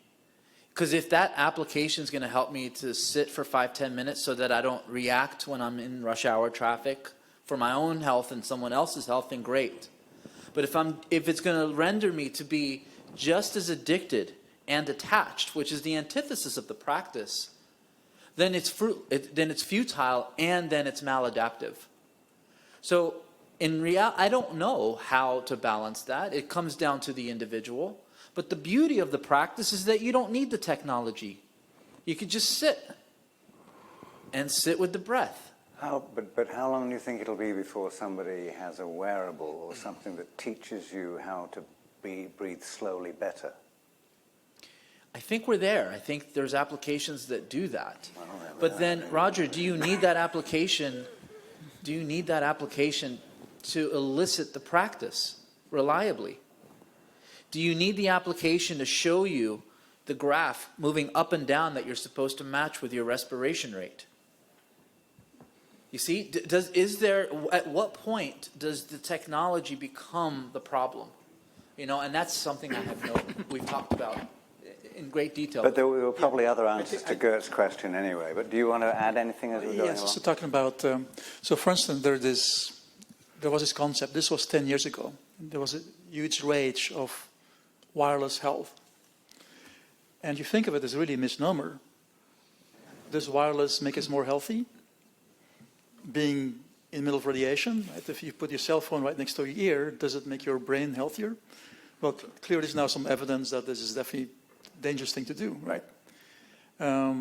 Because if that application is going to help me to sit for 5-10 minutes so that I don't react when I'm in rush hour traffic for my own health and someone else's health, then great. But if it's going to render me to be just as addicted and attached, which is the antithesis of the practice, then it's futile and then it's maladaptive. So in reality, I don't know how to balance that. It comes down to the individual. But the beauty of the practice is that you don't need the technology. You could just sit and sit with the breath. But how long do you think it'll be before somebody has a wearable or something that teaches you how to breathe slowly better? I think we're there. I think there's applications that do that. But then, Roger, do you need that application? Do you need that application to elicit the practice reliably? Do you need the application to show you the graph moving up and down that you're supposed to match with your respiration rate? You see, at what point does the technology become the problem? You know, and that's something we've talked about in great detail. But there were probably other answers to Gert's question anyway. But do you want to add anything as we're going along? So talking about, so for instance, there was this concept, this was 10 years ago. There was a huge rage of wireless health. And you think of it as really a misnomer. Does wireless make us more healthy? Being in the middle of radiation, right? If you put your cell phone right next to your ear, does it make your brain healthier? Well, clearly there's now some evidence that this is definitely a dangerous thing to do, right? Yeah,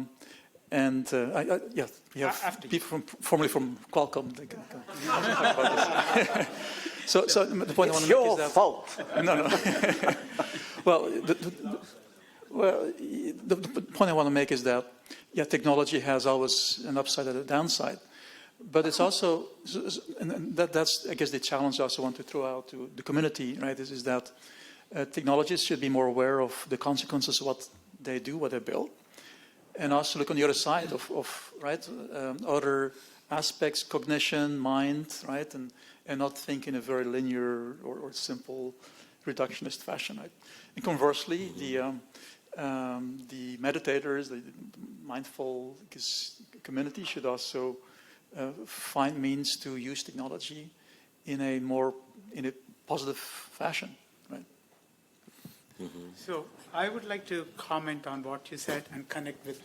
we have people formerly from Qualcomm. They can talk about this. So the point I want to make is that... It's your fault. No. Well, the point I want to make is that, yeah, technology has always an upside and a downside. But it's also, and that's, I guess, the challenge I also want to throw out to the community, right, is that technologists should be more aware of the consequences of what they do, what they build, and also look on the other side of other aspects, cognition, mind, right, and not think in a very linear or simple reductionist fashion, right? And conversely, the meditators, the mindful community should also find means to use technology in a positive fashion, right? Mm-hmm. So I would like to comment on what you said and connect with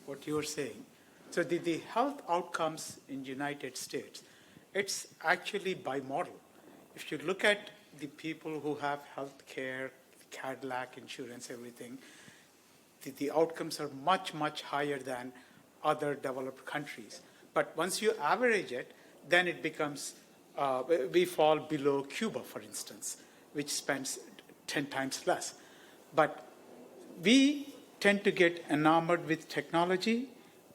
what you were saying. So the health outcomes in the United States, it's actually bimodal. If you look at the people who have health care, Cadillac insurance, everything, the outcomes are much, much higher than other developed countries. But once you average it, then it becomes, we fall below Cuba, for instance, which spends 10 times less. But we tend to get enamored with technology,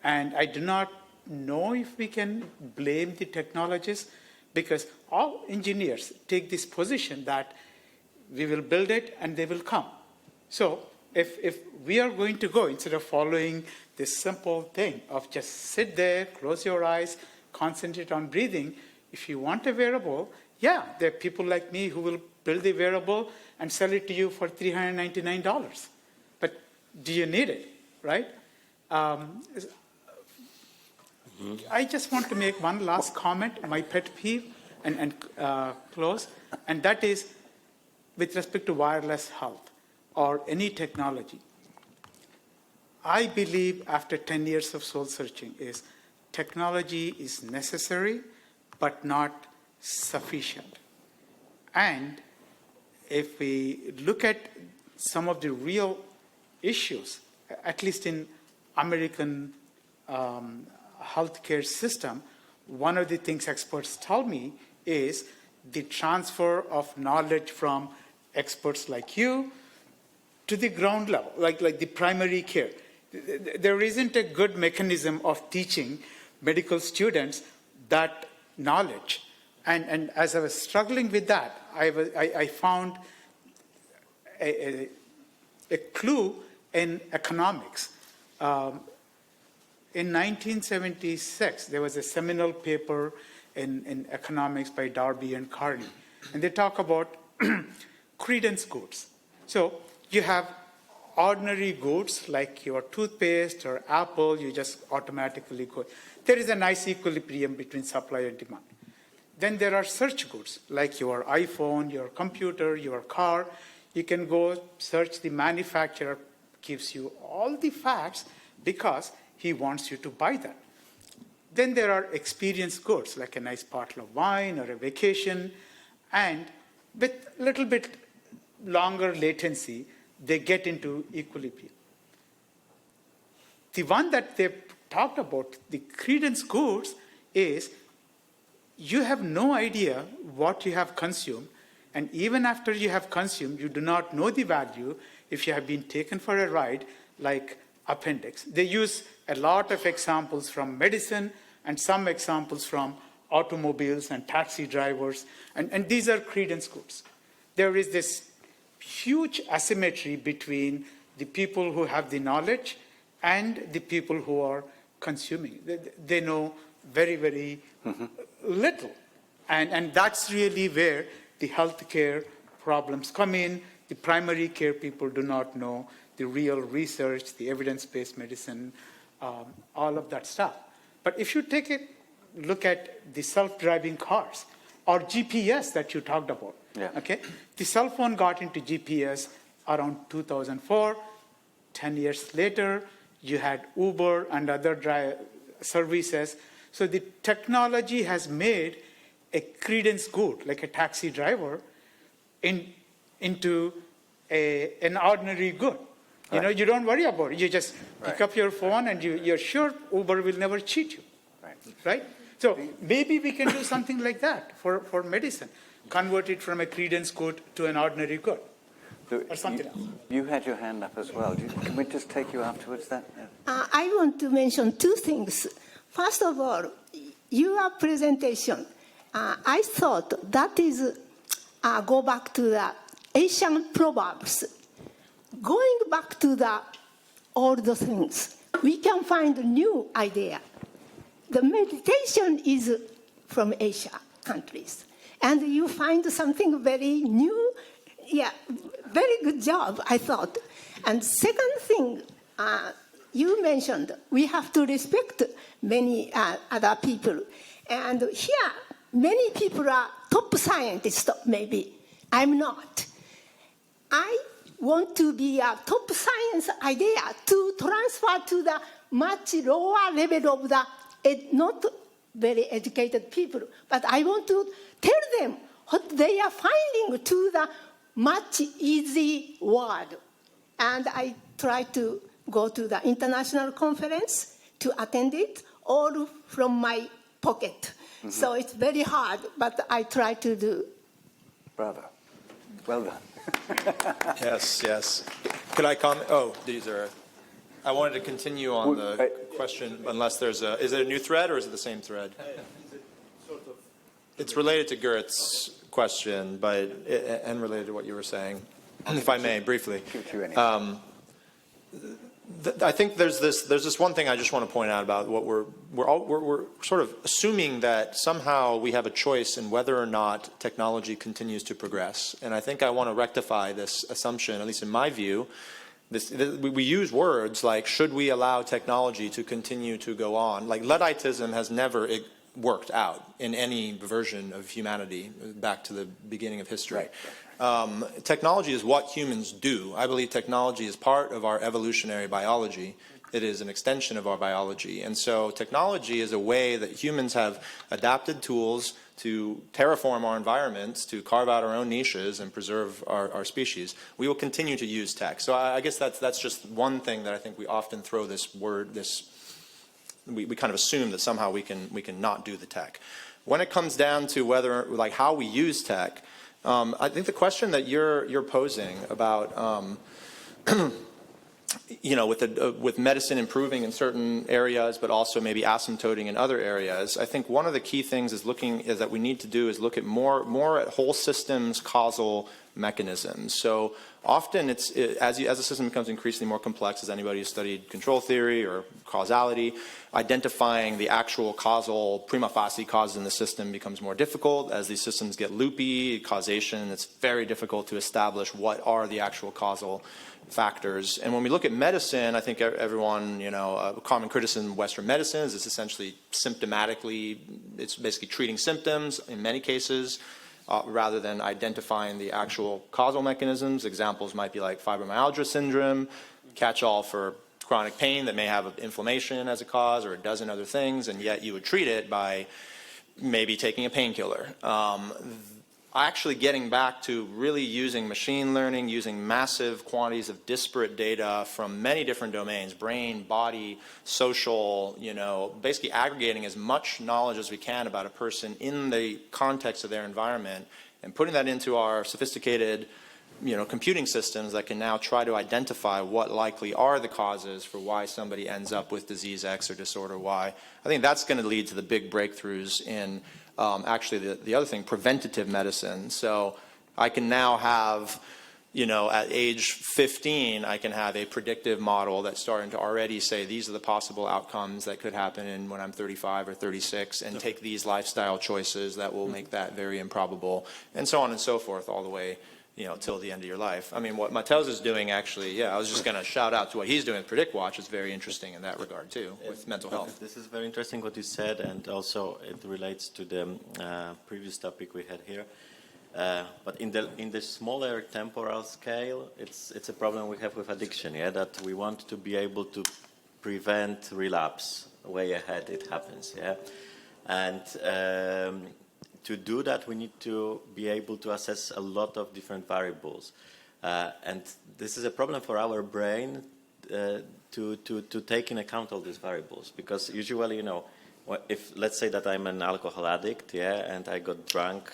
and I do not know if we can blame the technologists, because all engineers take this position that we will build it and they will come. So if we are going to go, instead of following this simple thing of just sit there, close your eyes, concentrate on breathing, if you want a wearable, yeah, there are people like me who will build the wearable and sell it to you for $399. But do you need it, right? I just want to make one last comment, my pet peeve, and close, and that is with respect to wireless health or any technology. I believe after 10 years of soul searching is technology is necessary but not sufficient. And if we look at some of the real issues, at least in American healthcare system, one of the things experts tell me is the transfer of knowledge from experts like you to the ground level, like the primary care. There isn't a good mechanism of teaching medical students that knowledge. And as I was struggling with that, I found a clue in economics. In 1976, there was a seminal paper in economics by Darby and Carney, and they talk about credence goods. So you have ordinary goods like your toothpaste or Apple, you just automatically go. There is a nice equilibrium between supply and demand. Then there are search goods like your iPhone, your computer, your car. You can go search, the manufacturer gives you all the facts because he wants you to buy that. Then there are experience goods like a nice bottle of wine or a vacation, and with a little bit longer latency, they get into equilibrium. The one that they talked about, the credence goods, is you have no idea what you have consumed, and even after you have consumed, you do not know the value if you have been taken for a ride, like appendix. They use a lot of examples from medicine and some examples from automobiles and taxi drivers, and these are credence goods. There is this huge asymmetry between the people who have the knowledge and the people who are consuming. They know very, very little. And that's really where the healthcare problems come in. The primary care people do not know the real research, the evidence-based medicine, all of that stuff. But if you take a look at the self-driving cars or GPS that you talked about, okay? The cell phone got into GPS around 2004. 10 years later, you had Uber and other services. So the technology has made a credence good, like a taxi driver, into an ordinary good. You know, you don't worry about it. You just pick up your phone and you're sure Uber will never cheat you, right? So maybe we can do something like that for medicine. Convert it from a credence good to an ordinary good, or something else. You had your hand up as well. Can we just take you afterwards then? I want to mention two things. First of all, your presentation, I thought that is go back to the Asian proverbs. Going back to the old things, we can find a new idea. The meditation is from Asia countries. And you find something very new. Yeah, very good job, I thought. And second thing, you mentioned we have to respect many other people. And here, many people are top scientists, maybe. I'm not. I want to be a top science idea to transfer to the much lower level of the not very educated people. But I want to tell them what they are finding to the much easy world. And I try to go to the international conference to attend it, all from my pocket. So it's very hard, but I try to do. Bravo. Well done. Yes, yes. Could I comment? Oh, these are. I wanted to continue on the question, unless there's a. Is it a new thread or is it the same thread? It's related to Gert's question, but and related to what you were saying, if I may, briefly. I think there's this one thing I just want to point out about what we're sort of assuming that somehow we have a choice in whether or not technology continues to progress, and I think I want to rectify this assumption, at least in my view. We use words like, should we allow technology to continue to go on? Like Ludditism has never worked out in any version of humanity back to the beginning of history. Technology is what humans do. I believe technology is part of our evolutionary biology. It is an extension of our biology. And so technology is a way that humans have adapted tools to terraform our environments, to carve out our own niches and preserve our species. We will continue to use tech. So I guess that's just one thing that I think we often throw this word, we kind of assume that somehow we can not do the tech. When it comes down to whether, like, how we use tech, I think the question that you're posing about, you know, with medicine improving in certain areas, but also maybe asymptoting in other areas, I think one of the key things is that we need to do is look at more at whole systems causal mechanisms. So often as the system becomes increasingly more complex, as anybody who's studied control theory or causality, identifying the actual causal prima facie causes in the system becomes more difficult. As these systems get loopy, causation, it's very difficult to establish what are the actual causal factors. And when we look at medicine, I think everyone, you know, a common criticism of Western medicine is it's essentially symptomatically, it's basically treating symptoms in many cases, rather than identifying the actual causal mechanisms. Examples might be like fibromyalgia syndrome, catch-all for chronic pain that may have inflammation as a cause or a dozen other things, and yet you would treat it by maybe taking a painkiller. Actually getting back to really using machine learning, using massive quantities of disparate data from many different domains, brain, body, social, you know, basically aggregating as much knowledge as we can about a person in the context of their environment and putting that into our sophisticated, you know, computing systems that can now try to identify what likely are the causes for why somebody ends up with disease X or disorder Y. I think that's going to lead to the big breakthroughs in actually the other thing, preventative medicine. So I can now have, you know, at age 15, I can have a predictive model that's starting to already say these are the possible outcomes that could happen when I'm 35 or 36, and take these lifestyle choices that will make that very improbable, and so on and so forth, all the way, you know, till the end of your life. I mean, what Matheus is doing, actually, yeah, I was just going to shout out to what he's doing with PredictWatch. Is very interesting in that regard, too, with mental health. This is very interesting what you said, and also it relates to the previous topic we had here. But in the smaller temporal scale, it's a problem we have with addiction, yeah, that we want to be able to prevent relapse way ahead it happens, yeah. And to do that, we need to be able to assess a lot of different variables. And this is a problem for our brain to take in account all these variables. Because usually, you know, if let's say that I'm an alcohol addict, yeah, and I got drunk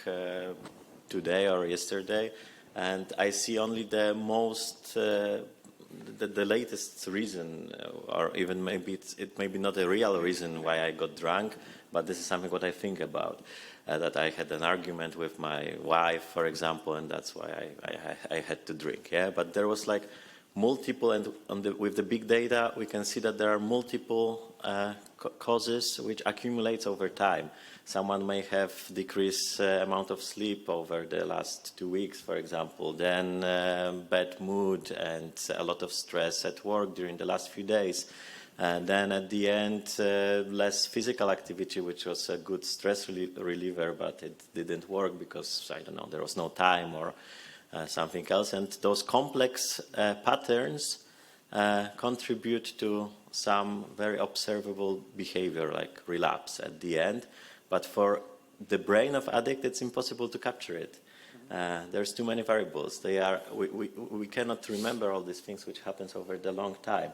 today or yesterday, and I see only the most, the latest reason, or even maybe it may be not a real reason why I got drunk, but this is something what I think about. That I had an argument with my wife, for example, and that's why I had to drink. Yeah, but there was like multiple, and with the big data, we can see that there are multiple causes which accumulates over time. Someone may have decreased amount of sleep over the last 2 weeks, for example, then bad mood and a lot of stress at work during the last few days. And then at the end, less physical activity, which was a good stress reliever, but it didn't work because, I don't know, there was no time or something else. And those complex patterns contribute to some very observable behavior, like relapse at the end. But for the brain of addict, it's impossible to capture it. There's too many variables. We cannot remember all these things which happens over the long time.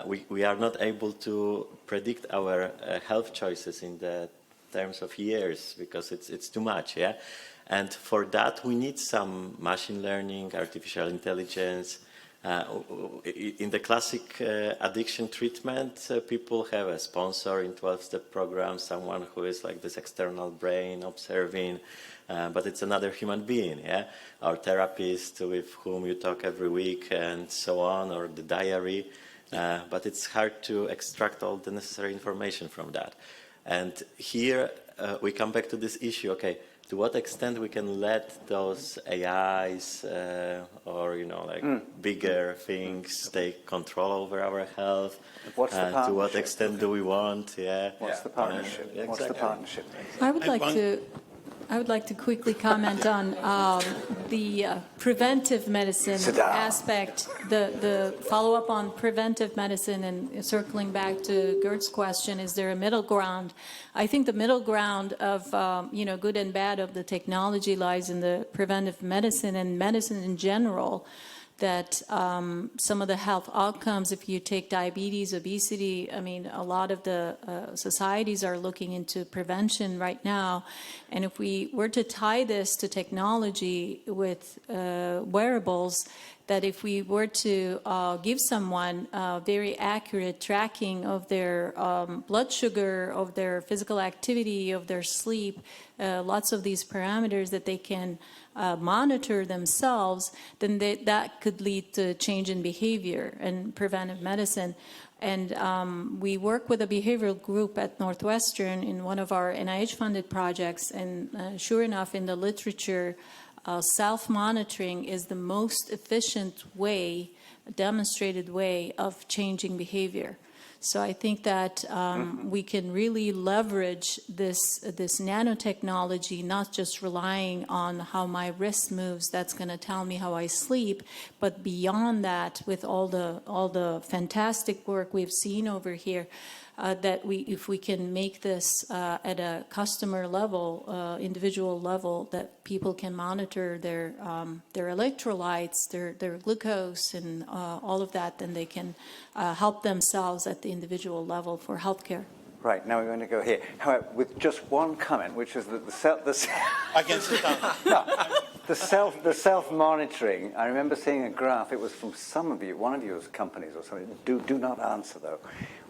We are not able to predict our health choices in the terms of years because it's too much, yeah. And for that, we need some machine learning, artificial intelligence. In the classic addiction treatment, people have a sponsor in 12-step program, someone who is like this external brain observing, but it's another human being, yeah? Our therapist with whom you talk every week and so on, or the diary. But it's hard to extract all the necessary information from that. And here we come back to this issue, okay, to what extent we can let those AIs or, you know, like bigger things take control over our health? What's the partnership? To what extent do we want? Yeah. What's the partnership? Exactly. What's the partnership? I would like to quickly comment on the preventive medicine aspect, the follow-up on preventive medicine, and circling back to Gert's question, is there a middle ground? I think the middle ground of, good and bad of the technology lies in the preventive medicine and medicine in general, that some of the health outcomes, if you take diabetes, obesity, I mean, a lot of the societies are looking into prevention right now. And if we were to tie this to technology with wearables, that if we were to give someone very accurate tracking of their blood sugar, of their physical activity, of their sleep, lots of these parameters that they can monitor themselves, then that could lead to change in behavior and preventive medicine. And we work with a behavioral group at Northwestern in one of our NIH-funded projects, and sure enough, in the literature, self-monitoring is the most efficient way, demonstrated way of changing behavior. So I think that we can really leverage this nanotechnology, not just relying on how my wrist moves, that's going to tell me how I sleep, but beyond that, with all the fantastic work we've seen over here, that if we can make this at a customer level, individual level, that people can monitor their electrolytes, their glucose, and all of that, then they can help themselves at the individual level for healthcare. Right, now we're going to go here. However, with just one comment, which is that I can sit down. the self-monitoring, I remember seeing a graph, it was from some of you, one of your companies or something, do not answer though,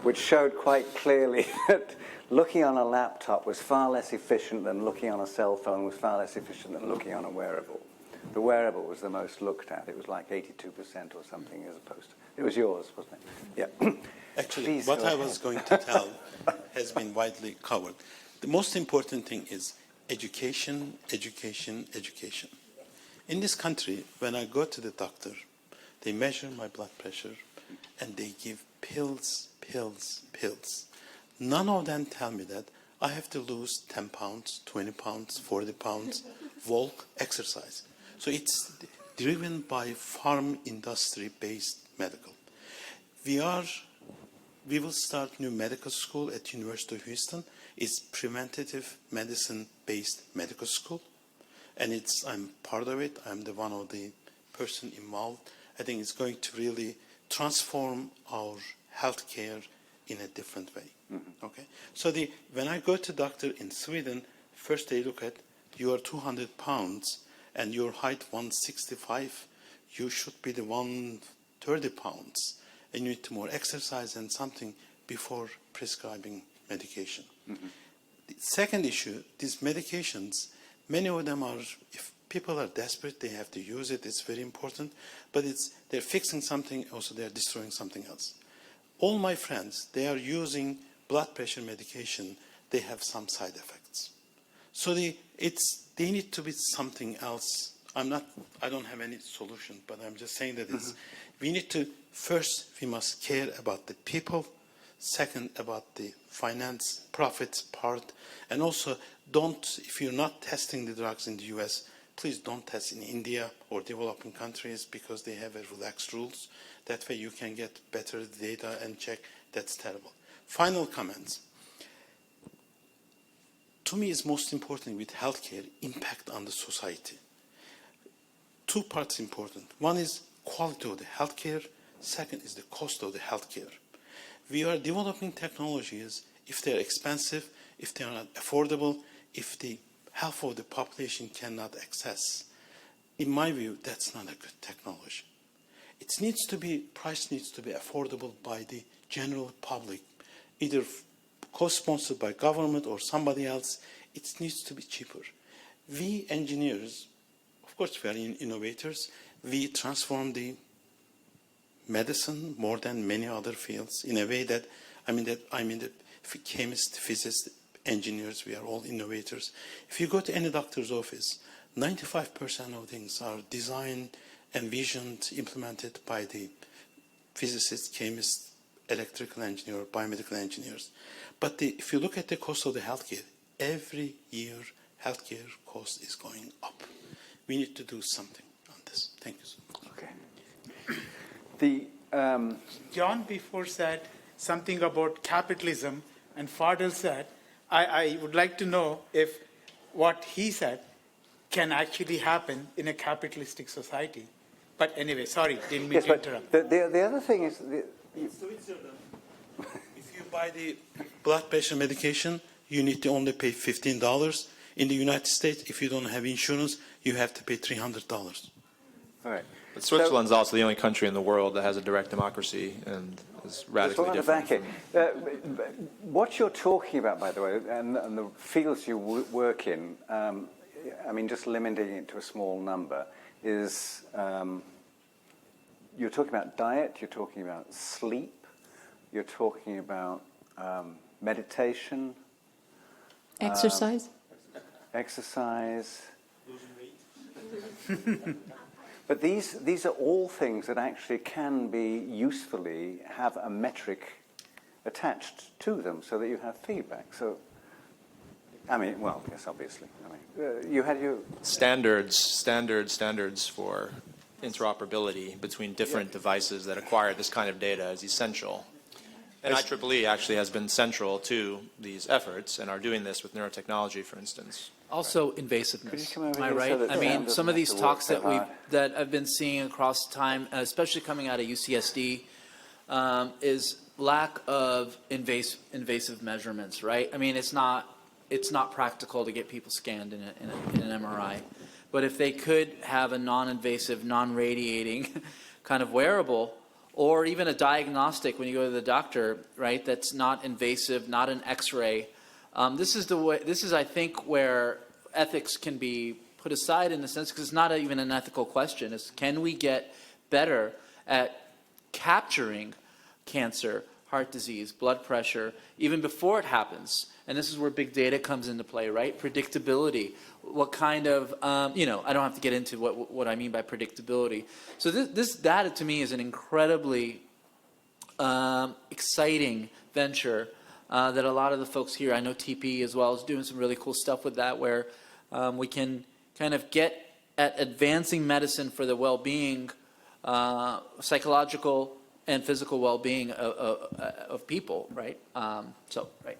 which showed quite clearly that looking on a laptop was far less efficient than looking on a cell phone, was far less efficient than looking on a wearable. The wearable was the most looked at. It was like 82% or something as opposed to, it was yours, wasn't it? Yeah. Actually, Please what go I ahead. was going to tell has been widely covered. The most important thing is education, education, education. In this country, when I go to the doctor, they measure my blood pressure and they give pills, pills, pills. None of them tell me that I have to lose 10 pounds, 20 pounds, 40 pounds, walk, exercise. So it's driven by farm industry-based medical. We will start new medical school at University of Houston. It's preventative medicine-based medical school, and I'm part of it. I'm the one of the person involved. I think it's going to really transform our healthcare in a different way. Okay. So when I go to doctor in Sweden, first they look at you are 200 pounds and your height 165. You should be the 130 pounds. And you need to more exercise and something before prescribing medication. The second issue, these medications, many of them are, if people are desperate, they have to use it. It's very important. But they're fixing something, also they're destroying something else. All my friends, they are using blood pressure medication. They have some side effects. So they need to be something else. I don't have any solution, but I'm just saying that we need to, first, we must care about the people. Second, about the finance, profits part. And also, if you're not testing the drugs in the US, please don't test in India or developing countries because they have relaxed rules. That way you can get better data and check. That's terrible. Final comments. To me, it's most important with healthcare, impact on the society. Two parts important. One is quality of the healthcare. Second is the cost of the healthcare. We are developing technologies, if they're expensive, if they are not affordable, if the half of the population cannot access. In my view, that's not a good technology. It needs to be, price needs to be affordable by the general public, either co-sponsored by government or somebody else. It needs to be cheaper. We engineers, of course, we are innovators. We transform the medicine more than many other fields in a way that, I mean the chemists, physicists, engineers, we are all innovators. If you go to any doctor's office, 95% of things are designed, envisioned, implemented by the physicists, chemists, electrical engineers, biomedical engineers. But if you look at the cost of the healthcare, every year healthcare cost is going up. We need to do something on this. Thank you so much. Okay. John before said something about capitalism, and Fadil said, I would like to know if what he said can actually happen in a capitalistic society. But anyway, sorry, didn't mean to interrupt. The other thing is... In Switzerland, if you buy the blood pressure medication, you need to only pay $15. In the United States, if you don't have insurance, you have to pay $300. All right. But Switzerland's also the only country in the world that has a direct democracy and is radically different. What you're talking about, by the way, and the fields you work in, I mean, just limiting it to a small number, is you're talking about diet, you're talking about sleep, you're talking about meditation. Exercise. Exercise. But these are all things that actually can be usefully have a metric attached to them so that you have feedback. So, I mean, well, yes, obviously. I mean, you had your... Standards for interoperability between different devices that acquire this kind of data is essential. And IEEE actually has been central to these efforts and are doing this with neurotechnology, for instance. Also invasiveness. Am I right? so that I mean, Sam some of doesn't these have to talks work so that I've been seeing across time, especially coming out of UCSD, is lack of invasive measurements, right? I mean, it's not practical to get people scanned in an MRI. But if they could have a non-invasive, non-radiating kind of wearable, or even a diagnostic when you go to the doctor, right, that's not invasive, not an X-ray. This is, I think, where ethics can be put aside in a sense, because it's not even an ethical question. It's can we get better at capturing cancer, heart disease, blood pressure, even before it happens? And this is where big data comes into play, right? Predictability. What kind of, I don't have to get into what I mean by predictability. So this data to me is an incredibly exciting venture that a lot of the folks here, I know TP as well, is doing some really cool stuff with that, where we can kind of get at advancing medicine for the well-being, psychological and physical well-being of people, right? Right.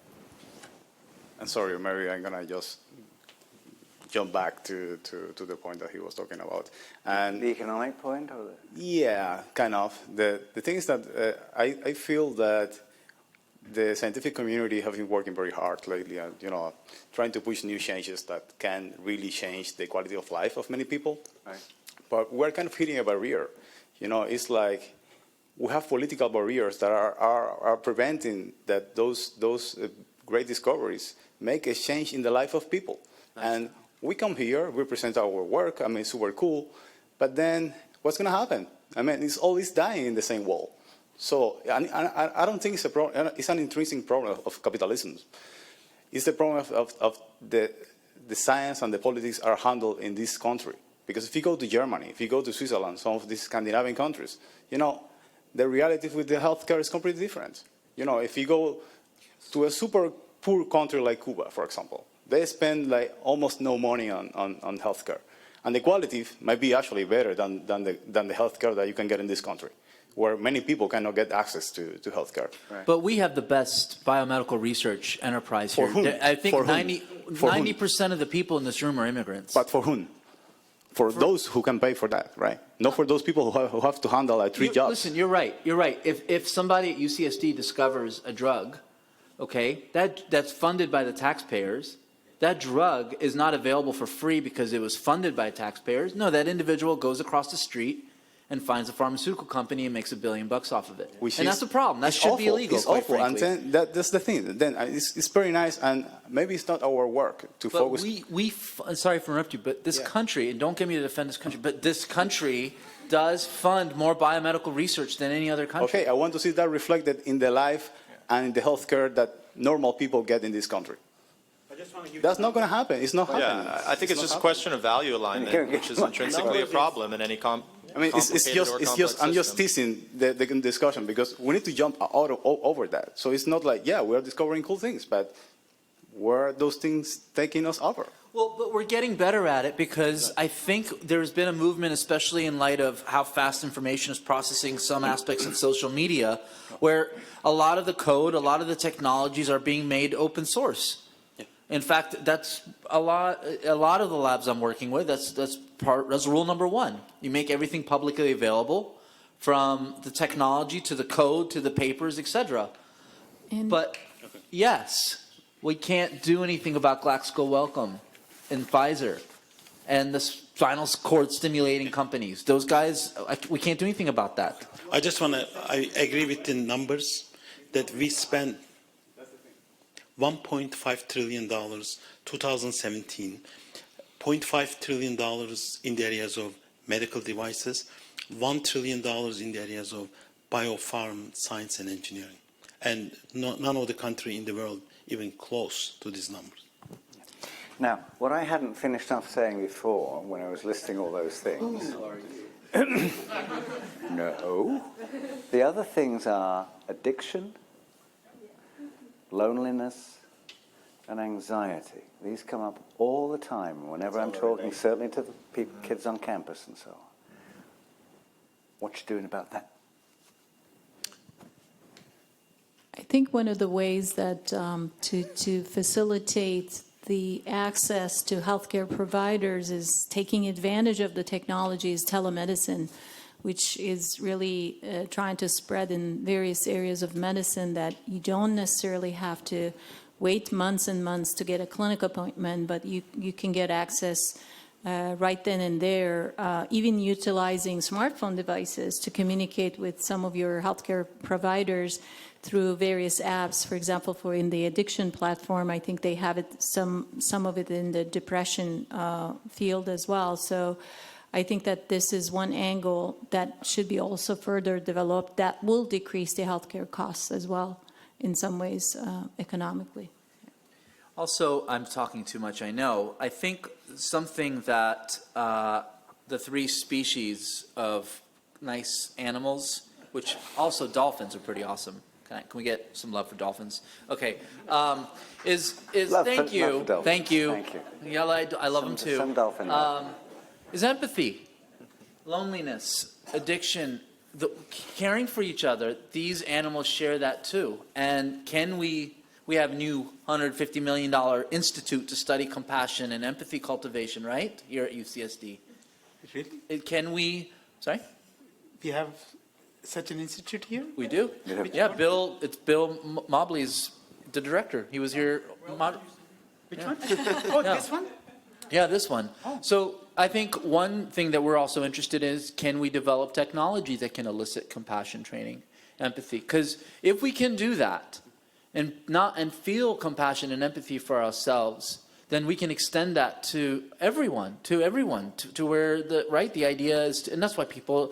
I'm sorry, Mary, I'm going to just jump back to the point that he was talking about. And the economic point? Or yeah, kind of. The thing is that I feel that the scientific community have been working very hard lately and, trying to push new changes that can really change the quality of life of many people. Right. But we're kind of hitting a barrier. It's like we have political barriers that are preventing that those great discoveries make a change in the life of people. Nice. And we come here, we present our work, I mean, super cool, but then what's going to happen? I mean, it's always dying in the same wall. So I don't think it's a problem. It's an intrinsic problem of capitalism. It's the problem of the science and the politics are handled in this country. Because if you go to Germany, if you go to Switzerland, some of these Scandinavian countries, the reality with the healthcare is completely different. If you go to a super poor country like Cuba, for example, they spend like almost no money on healthcare. And the quality might be actually better than the healthcare that you can get in this country, where many people cannot get access to healthcare. Right. But we have the best biomedical research enterprise here. For whom? I think For 90% of the people in this room are immigrants. But for whom? For those who can pay for that, right? Not for those people who have to handle like three jobs. Listen, you're right. You're right. If somebody at UCSD discovers a drug, okay, that's funded by the taxpayers, that drug is not available for free because it was funded by taxpayers. No, that individual goes across the street and finds a pharmaceutical company and makes $1 billion off of it. And that's a problem. That should be illegal, It's quite awful. And frankly. then that's the thing. Then it's very nice, and maybe it's not our work to But focus. sorry for interrupting you, but this country, and don't get me to defend this country, but this country does fund more biomedical research than any other country. Okay, I want to see that reflected in the life and in the healthcare that normal people get in this country. That's not going to happen. It's not happening. Yeah, I think it's just a question of value alignment, which is intrinsically a problem in any I mean, I'm just teasing the discussion because we need to jump over that. So it's not like, yeah, we're discovering cool things, but where are those things taking us over? Well, but we're getting better at it because I think there's been a movement, especially in light of how fast information is processing some aspects of social media, where a lot of the code, a lot of the technologies are being made open source. In fact, that's a lot of the labs I'm working with. That's rule number one. You make everything publicly available, from the technology to the code to the papers, etc. But yes, we can't do anything about GlaxoSmithKline and Pfizer and the spinal cord stimulating companies. Those guys, we can't do anything about that. I agree with the numbers that we spent $1.5 trillion 2017, $0.5 trillion in the areas of medical devices, $1 trillion in the areas of biopharm, science and engineering. And none of the country in the world even close to these numbers. Now, what I hadn't finished off saying before when I was listing all those things. No. The other things are addiction, loneliness, and anxiety. These come up all the time whenever I'm talking, certainly to the kids on campus and so on. What you doing about that? I think one of the ways that to facilitate the access to healthcare providers is taking advantage of the technologies, telemedicine, which is really trying to spread in various areas of medicine, that you don't necessarily have to wait months and months to get a clinic appointment, but you can get access right then and there, even utilizing smartphone devices to communicate with some of your healthcare providers through various apps. For example, in the addiction platform, I think they have it some of it in the depression field as well. So I think that this is one angle that should be also further developed that will decrease the healthcare costs as well in some ways economically. Also, I'm talking too much, I know. I think something that the 3 species of nice animals, which also dolphins are pretty awesome. Can we get some love for dolphins? Okay. Thank you. Jolla, I love them too. Some dolphin. Is empathy, loneliness, addiction, caring for each other. These animals share that too. And we have a new $150 million institute to study compassion and empathy cultivation, right? Here at UCSD. Really? Can we, sorry? We have such an institute here? We do. Yeah, Bill Mobley's the director. He was here. Which one? Oh, Yeah. this one? Yeah, this one. So I think one thing that we're also interested in is, can we develop technology that can elicit compassion training, empathy? Because if we can do that and feel compassion and empathy for ourselves, then we can extend that to everyone, to where the idea is, and that's why people,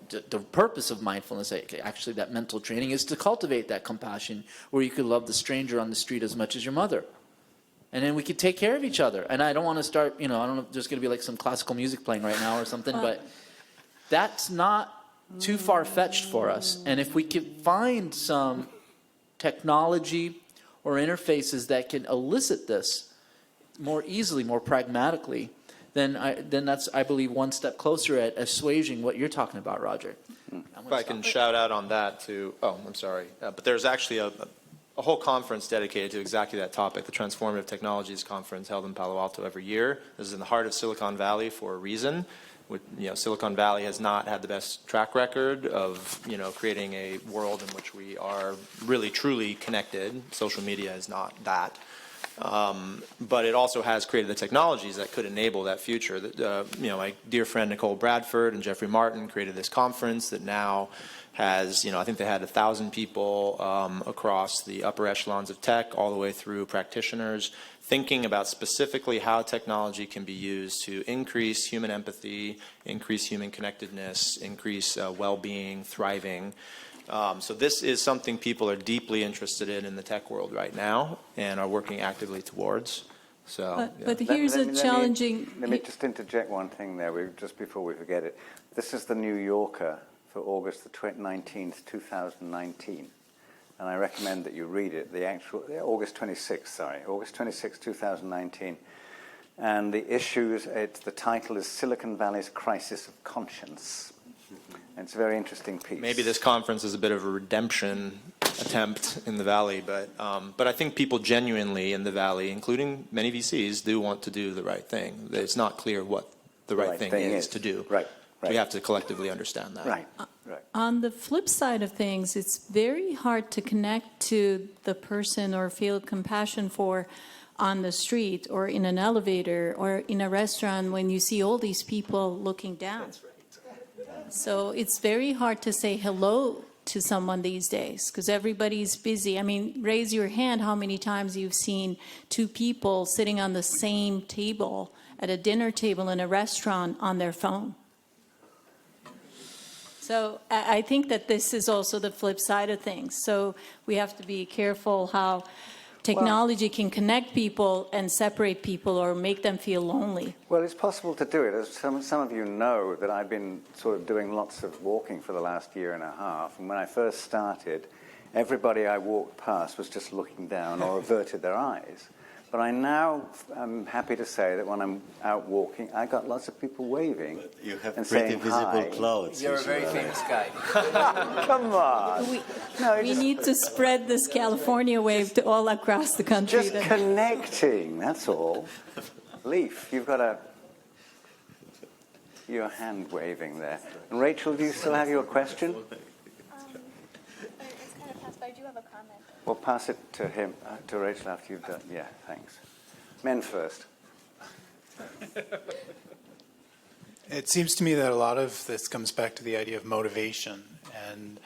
the purpose of mindfulness, actually that mental training, is to cultivate that compassion where you could love the stranger on the street as much as your mother. And then we could take care of each other. And I don't want to start, I don't know if there's going to be like some classical music playing right now or something, but that's not too far-fetched for us. And if we could find some technology or interfaces that can elicit this more easily, more pragmatically, then that's, I believe, one step closer at assuaging what you're talking about, Roger. If I can shout out on that to, I'm sorry, but there's actually a whole conference dedicated to exactly that topic, the Transformative Technologies Conference held in Palo Alto every year. This is in the heart of Silicon Valley for a reason. Silicon Valley has not had the best track record of, creating a world in which we are really, truly connected. Social media is not that. But it also has created the technologies that could enable that future. My dear friend Nicole Bradford and Jeffrey Martin created this conference that now has, I think they had 1,000 people across the upper echelons of tech, all the way through practitioners, thinking about specifically how technology can be used to increase human empathy, increase human connectedness, increase well-being, thriving. So this is something people are deeply interested in the tech world right now and are working actively towards. So, but here's a challenging... Let me just interject one thing there, just before we forget it. This is the New Yorker for August the 19th, 2019. And I recommend that you read it, August 26th, 2019. And the issues, the title is Silicon Valley's Crisis of Conscience. And it's a very interesting piece. Maybe this conference is a bit of a redemption attempt in the Valley, but I think people genuinely in the Valley, including many VCs, do want to do the right thing. It's not clear what the right thing is to do. Right. We have to collectively understand that. Right. On the flip side of things, it's very hard to connect to the person or feel compassion for on the street or in an elevator or in a restaurant when you see all these people looking down. That's right. So it's very hard to say hello to someone these days because everybody's busy. I mean, raise your hand how many times you've seen two people sitting on the same table at a dinner table in a restaurant on their phone. So I think that this is also the flip side of things. So we have to be careful how technology can connect people and separate people or make them feel lonely. Well, it's possible to do it. As some of you know that I've been sort of doing lots of walking for the last year and a half. And when I first started, everybody I walked past was just looking down or averted their eyes. But I now am happy to say that when I'm out walking, I got lots of people waving. You have and pretty saying visible hi. clothes. You're a very famous guy. Come on. We need to spread this California wave to all across the country. Just connecting, that's all. Leaf, you've got your hand waving there. And Rachel, do you still have your question? It's kind of past, but I do have a comment. Well, pass it to him, to Rachel after you've done. Yeah, thanks. Men first. It seems to me that a lot of this comes back to the idea of motivation and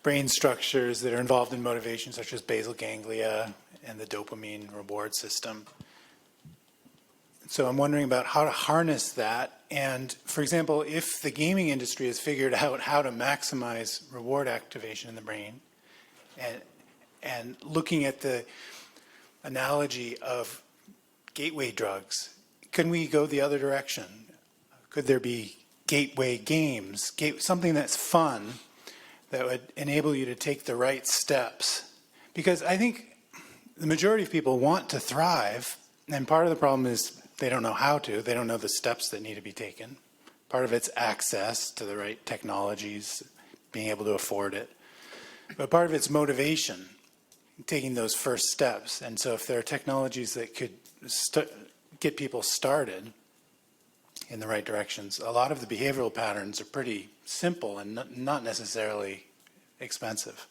brain structures that are involved in motivation, such as basal ganglia and the dopamine reward system. So I'm wondering about how to harness that. And, for example, if the gaming industry has figured out how to maximize reward activation in the brain, and looking at the analogy of gateway drugs, can we go the other direction? Could there be gateway games, something that's fun that would enable you to take the right steps? Because I think the majority of people want to thrive, and part of the problem is they don't know how to. They don't know the steps that need to be taken. Part of it's access to the right technologies, being able to afford it. But part of it's motivation, taking those first steps. And so if there are technologies that could get people started in the right directions, a lot of the behavioral patterns are pretty simple and not necessarily expensive.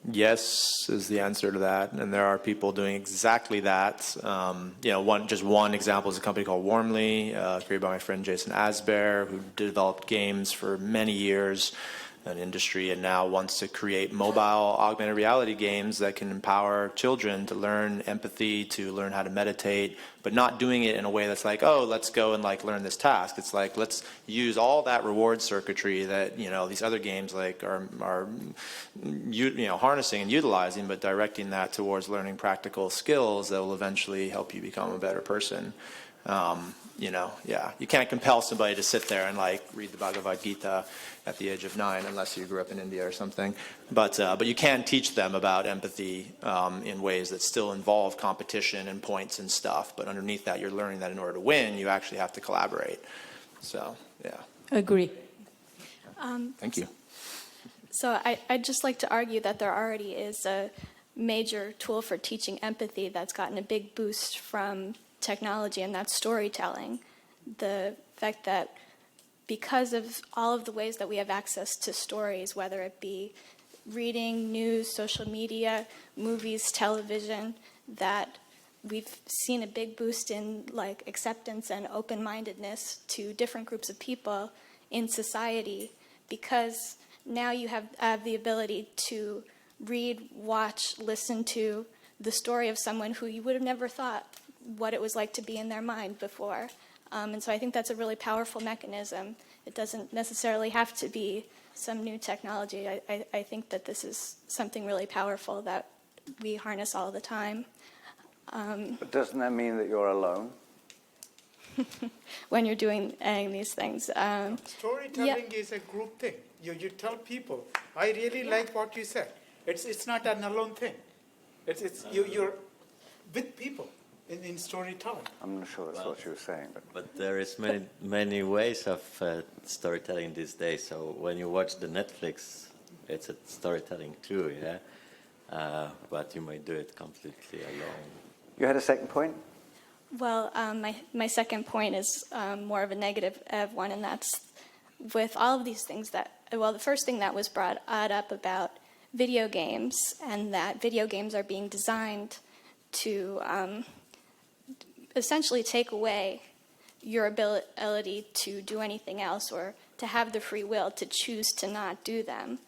Yes is the answer to that, and there are people doing exactly that. One example is a company called Warmly, created by my friend Jason Asbear, who developed games for many years, an industry, and now wants to create mobile augmented reality games that can empower children to learn empathy, to learn how to meditate, but not doing it in a way that's like, oh, let's go and learn this task. It's like, let's use all that reward circuitry that these other games are harnessing and utilizing, but directing that towards learning practical skills that will eventually help you become a better person. You can't compel somebody to sit there and read the Bhagavad Gita at the age of 9 unless you grew up in India or something. But you can teach them about empathy in ways that still involve competition and points and stuff. But underneath that, you're learning that in order to win, you actually have to collaborate. So, yeah. Agree. Thank you. So I'd just like to argue that there already is a major tool for teaching empathy that's gotten a big boost from technology, and that's storytelling. The fact that because of all of the ways that we have access to stories, whether it be reading, news, social media, movies, television, that we've seen a big boost in like acceptance and open-mindedness to different groups of people in society, because now you have the ability to read, watch, listen to the story of someone who you would have never thought what it was like to be in their mind before. And so I think that's a really powerful mechanism. It doesn't necessarily have to be some new technology. I think that this is something really powerful that we harness all the time. But doesn't that mean that you're alone? When you're doing these things. Storytelling is a group thing. You tell people, I really like what you said. It's not an alone thing. You're with people in storytelling. I'm not sure that's what you were saying. But there is many ways of storytelling these days. So when you watch the Netflix, it's a storytelling too, yeah? But you might do it completely alone. You had a second point? Well, my second point is more of a negative one, and that's with all of these things that, well, the first thing that was brought up about video games, and that video games are being designed to essentially take away your ability to do anything else, or to have the free will to choose to not do them.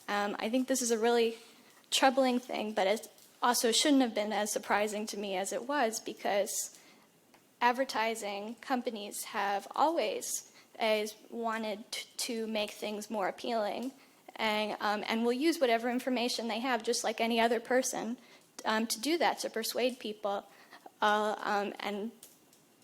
I think this is a really troubling thing, but it also shouldn't have been as surprising to me as it was, because advertising companies have always wanted to make things more appealing, and will use whatever information they have, just like any other person, to do that, to persuade people. And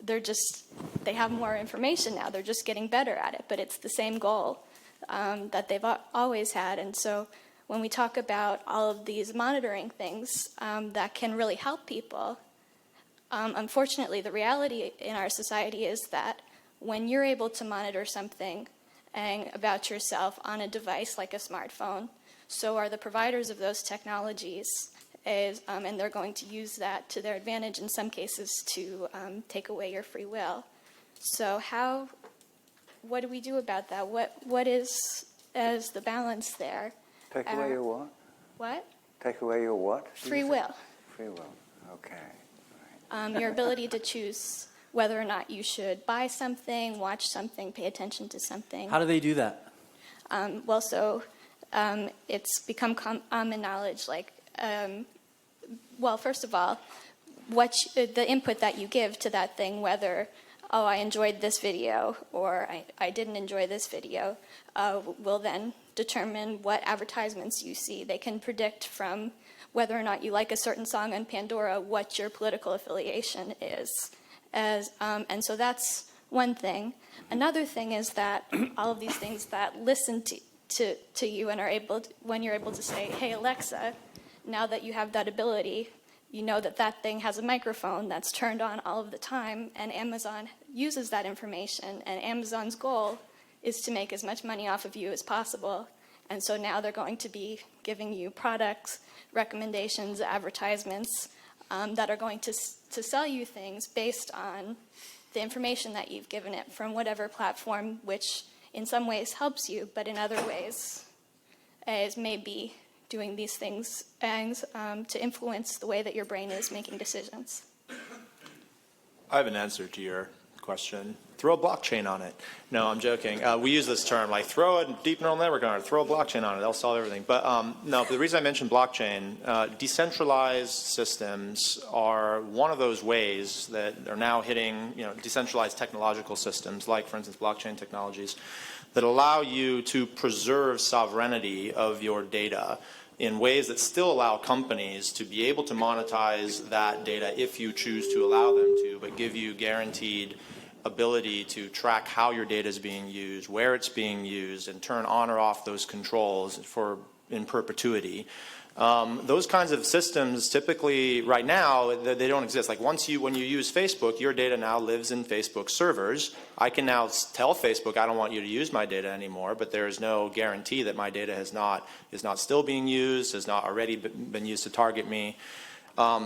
they have more information now. They're just getting better at it, but it's the same goal that they've always had. And so when we talk about all of these monitoring things that can really help people, unfortunately, the reality in our society is that when you're able to monitor something about yourself on a device like a smartphone, so are the providers of those technologies, and they're going to use that to their advantage in some cases to take away your free will. So what do we do about that? What is the balance there? Take away your what? What? Take away your what? Free will. Free will, okay. Your ability to choose whether or not you should buy something, watch something, pay attention to something. How do they do that? It's become common knowledge, like, well, first of all, the input that you give to that thing, whether, oh, I enjoyed this video or I didn't enjoy this video, will then determine what advertisements you see. They can predict from whether or not you like a certain song on Pandora what your political affiliation is. And so that's one thing. Another thing is that all of these things that listen to you and are able to, when you're able to say, hey, Alexa, now that you have that ability, you know that that thing has a microphone that's turned on all of the time, and Amazon uses that information, and Amazon's goal is to make as much money off of you as possible. And so now they're going to be giving you products, recommendations, advertisements that are going to sell you things based on the information that you've given it from whatever platform, which in some ways helps you, but in other ways is maybe doing these things to influence the way that your brain is making decisions. I have an answer to your question. Throw a blockchain on it. No, I'm joking. We use this term, like throw a deep neural network on it, throw a blockchain on it, that'll solve everything. But no, the reason I mentioned blockchain, decentralized systems are one of those ways that are now hitting, decentralized technological systems, like, for instance, blockchain technologies, that allow you to preserve sovereignty of your data in ways that still allow companies to be able to monetize that data if you choose to allow them to, but give you guaranteed ability to track how your data is being used, where it's being used, and turn on or off those controls in perpetuity. Those kinds of systems typically right now, they don't exist. Like when you use Facebook, your data now lives in Facebook servers. I can now tell Facebook I don't want you to use my data anymore, but there is no guarantee that my data is not still being used, has not already been used to target me.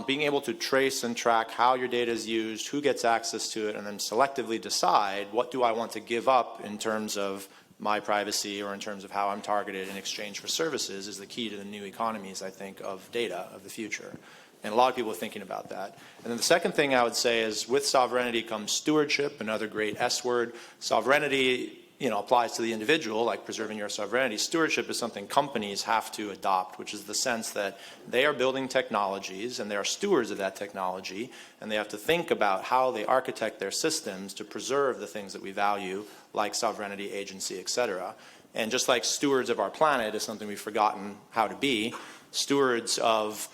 Being able to trace and track how your data is used, who gets access to it, and then selectively decide what do I want to give up in terms of my privacy or in terms of how I'm targeted in exchange for services is the key to the new economies, I think, of data of the future. And a lot of people are thinking about that. And then the second thing I would say is with sovereignty comes stewardship, another great S word. Sovereignty, applies to the individual, like preserving your sovereignty. Stewardship is something companies have to adopt, which is the sense that they are building technologies and they are stewards of that technology, and they have to think about how they architect their systems to preserve the things that we value, like sovereignty, agency, etc. And just like stewards of our planet is something we've forgotten how to be, stewards of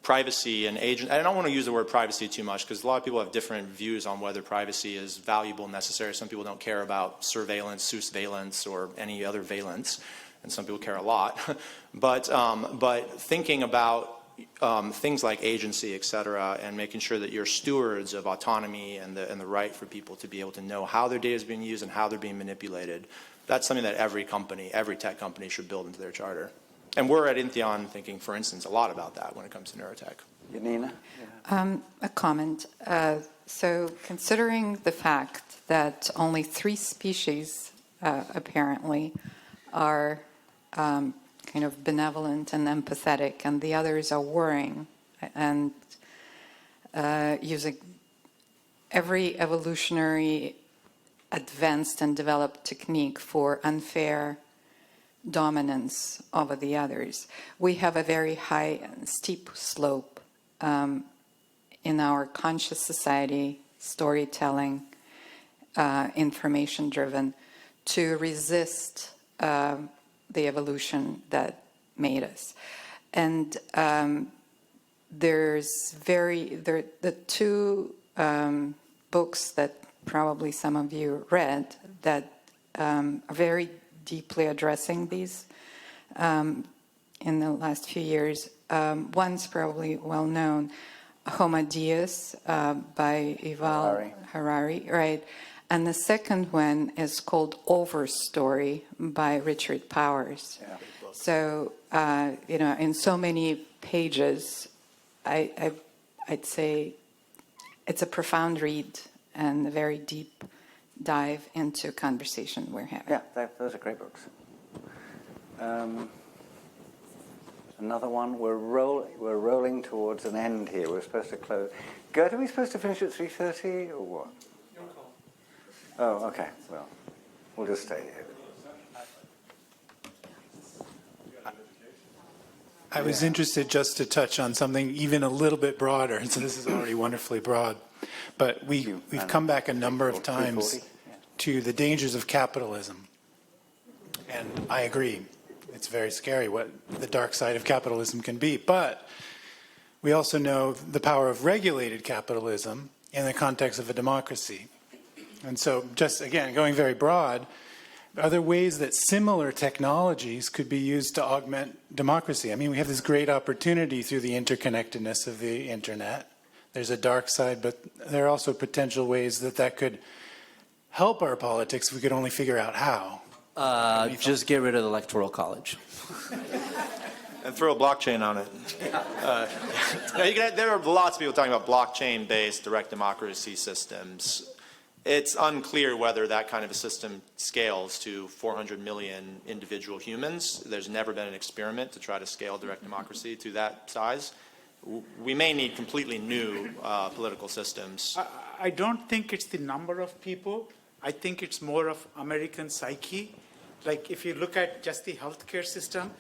privacy and agent. I don't want to use the word privacy too much because a lot of people have different views on whether privacy is valuable and necessary. Some people don't care about surveillance, surveillance, or any other valence, and some people care a lot. But thinking about things like agency, et cetera, and making sure that you're stewards of autonomy and the right for people to be able to know how their data is being used and how they're being manipulated, that's something that every company, every tech company should build into their charter. And we're at Intheon thinking, for instance, a lot about that when it comes to neurotech. Yanina? A comment. So considering the fact that only 3 species apparently are kind of benevolent and empathetic, and the others are warring and using every evolutionary advanced and developed technique for unfair dominance over the others. We have a very high and steep slope in our conscious society, storytelling, information-driven, to resist the evolution that made us. And there's the 2 books that probably some of you read that are very deeply addressing these in the last few years. One's probably well known, Homo Deus by Yuval Harari, right? And the second one is called Overstory by Richard Powers. Yeah. So, in so many pages, I'd say it's a profound read and a very deep dive into conversation we're having. Yeah, those are great books. Another one. We're rolling towards an end here. We're supposed to close. Gert, are we supposed to finish at 3:30 or what? Your call. Oh, okay. Well, we'll just stay here. I was interested just to touch on something even a little bit broader, so this is already wonderfully broad. But we've come back a number of times to the dangers of capitalism. And I agree. It's very scary what the dark side of capitalism can be. But we also know the power of regulated capitalism in the context of a democracy. And so just, again, going very broad, are there ways that similar technologies could be used to augment democracy? I mean, we have this great opportunity through the interconnectedness of the internet. There's a dark side, but there are also potential ways that could help our politics if we could only figure out how. Just get rid of the Electoral College. And throw a blockchain on it. There are lots of people talking about blockchain-based direct democracy systems. It's unclear whether that kind of a system scales to 400 million individual humans. There's never been an experiment to try to scale direct democracy to that size. We may need completely new political systems. I don't think it's the number of people. I think it's more of American psyche. Like if you look at just the healthcare system,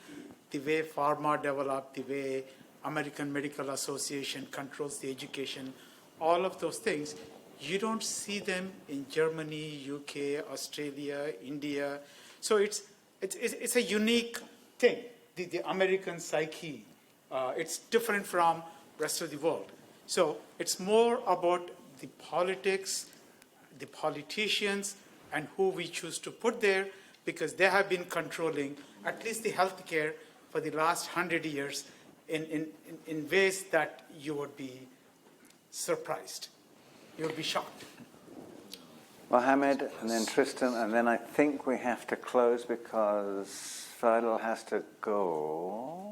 the way pharma developed, the way American Medical Association controls the education, all of those things, you don't see them in Germany, UK, Australia, India. So it's a unique thing, the American psyche. It's different from rest of the world. So it's more about the politics, the politicians, and who we choose to put there, because they have been controlling at least the healthcare for the last 100 years in ways that you would be surprised. You would be shocked. Mohammed, and then Tristan, and then I think we have to close because Fadel has to go.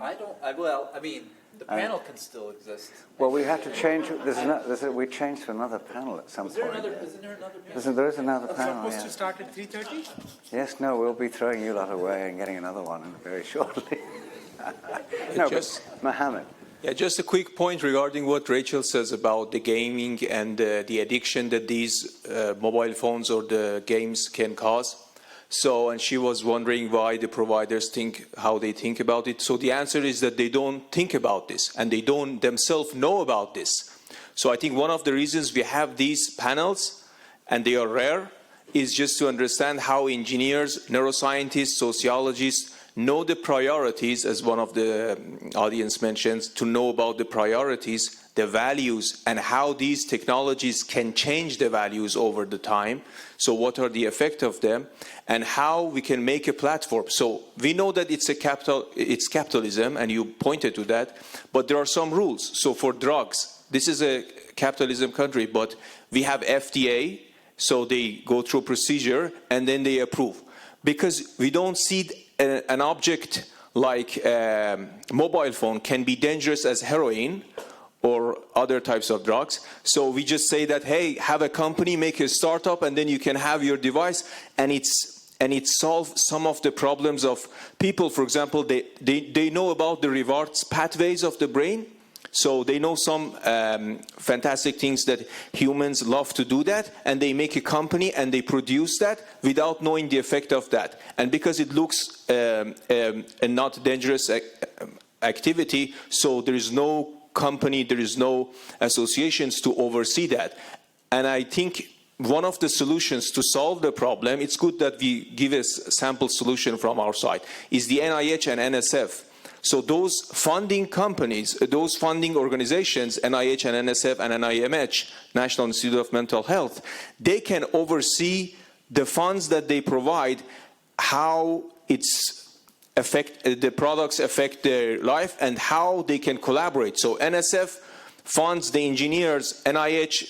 The panel can still exist. Well, we have to change. We changed to another panel at some point. Isn't there another panel? There is another It's panel. supposed Yeah. to start at 3:30? Yes, no, we'll be throwing you lot away and getting another one very shortly. No, but Mohammed. Yeah, just a quick point regarding what Rachel says about the gaming and the addiction that these mobile phones or the games can cause. So, and she was wondering why the providers think how they think about it. So the answer is that they don't think about this and they don't themselves know about this. So I think one of the reasons we have these panels, and they are rare, is just to understand how engineers, neuroscientists, sociologists know the priorities, as one of the audience mentions, to know about the priorities, the values, and how these technologies can change the values over the time. So what are the effects of them, and how we can make a platform. So we know that it's capitalism, and you pointed to that, but there are some rules. So for drugs, this is a capitalism country, but we have FDA, so they go through procedure, and then they approve. Because we don't see an object like a mobile phone can be dangerous as heroin or other types of drugs. So we just say that, hey, have a company, make a startup, and then you can have your device, and it solves some of the problems of people. For example, they know about the rewards pathways of the brain. So they know some fantastic things that humans love to do that, and they make a company and they produce that without knowing the effect of that. And because it looks a not dangerous activity, so there is no company, there is no associations to oversee that. And I think one of the solutions to solve the problem, it's good that we give a sample solution from our side, is the NIH and NSF. So those funding companies, those funding organizations, NIH and NSF and NIMH, National Institute of Mental Health, they can oversee the funds that they provide, how the products affect their life, and how they can collaborate. So NSF funds the engineers, NIH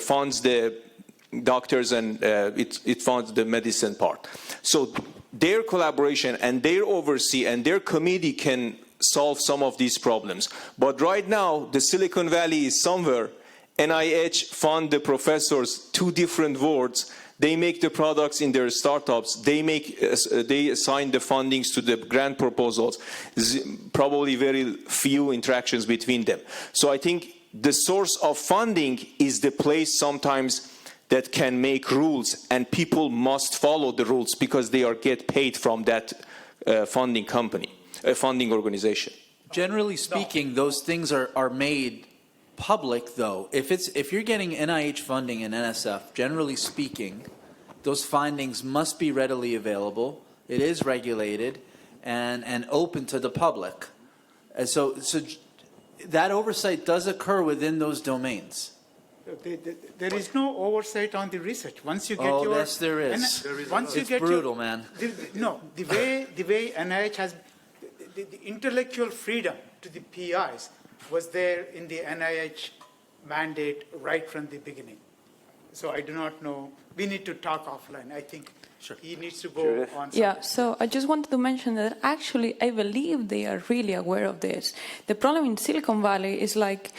funds the doctors, and it funds the medicine part. So their collaboration and their oversee and their committee can solve some of these problems. But right now, the Silicon Valley is somewhere. NIH fund the professors, 2 different boards. They make the products in their startups. They assign the fundings to the grant proposals. Probably very few interactions between them. So I think the source of funding is the place sometimes that can make rules, and people must follow the rules because they get paid from that funding company, funding organization. Generally speaking, those things are made public, though. If you're getting NIH funding and NSF, generally speaking, those findings must be readily available. It is regulated and open to the public. And so that oversight does occur within those domains. There is no oversight on the research. Once you get your... yes, there is. It's brutal, man. The way NIH has... The intellectual freedom to the PIs was there in the NIH mandate right from the beginning. So I do not know. We need to talk offline. I think he needs to go on. Yeah, so I just wanted to mention that actually I believe they are really aware of this. The problem in Silicon Valley is like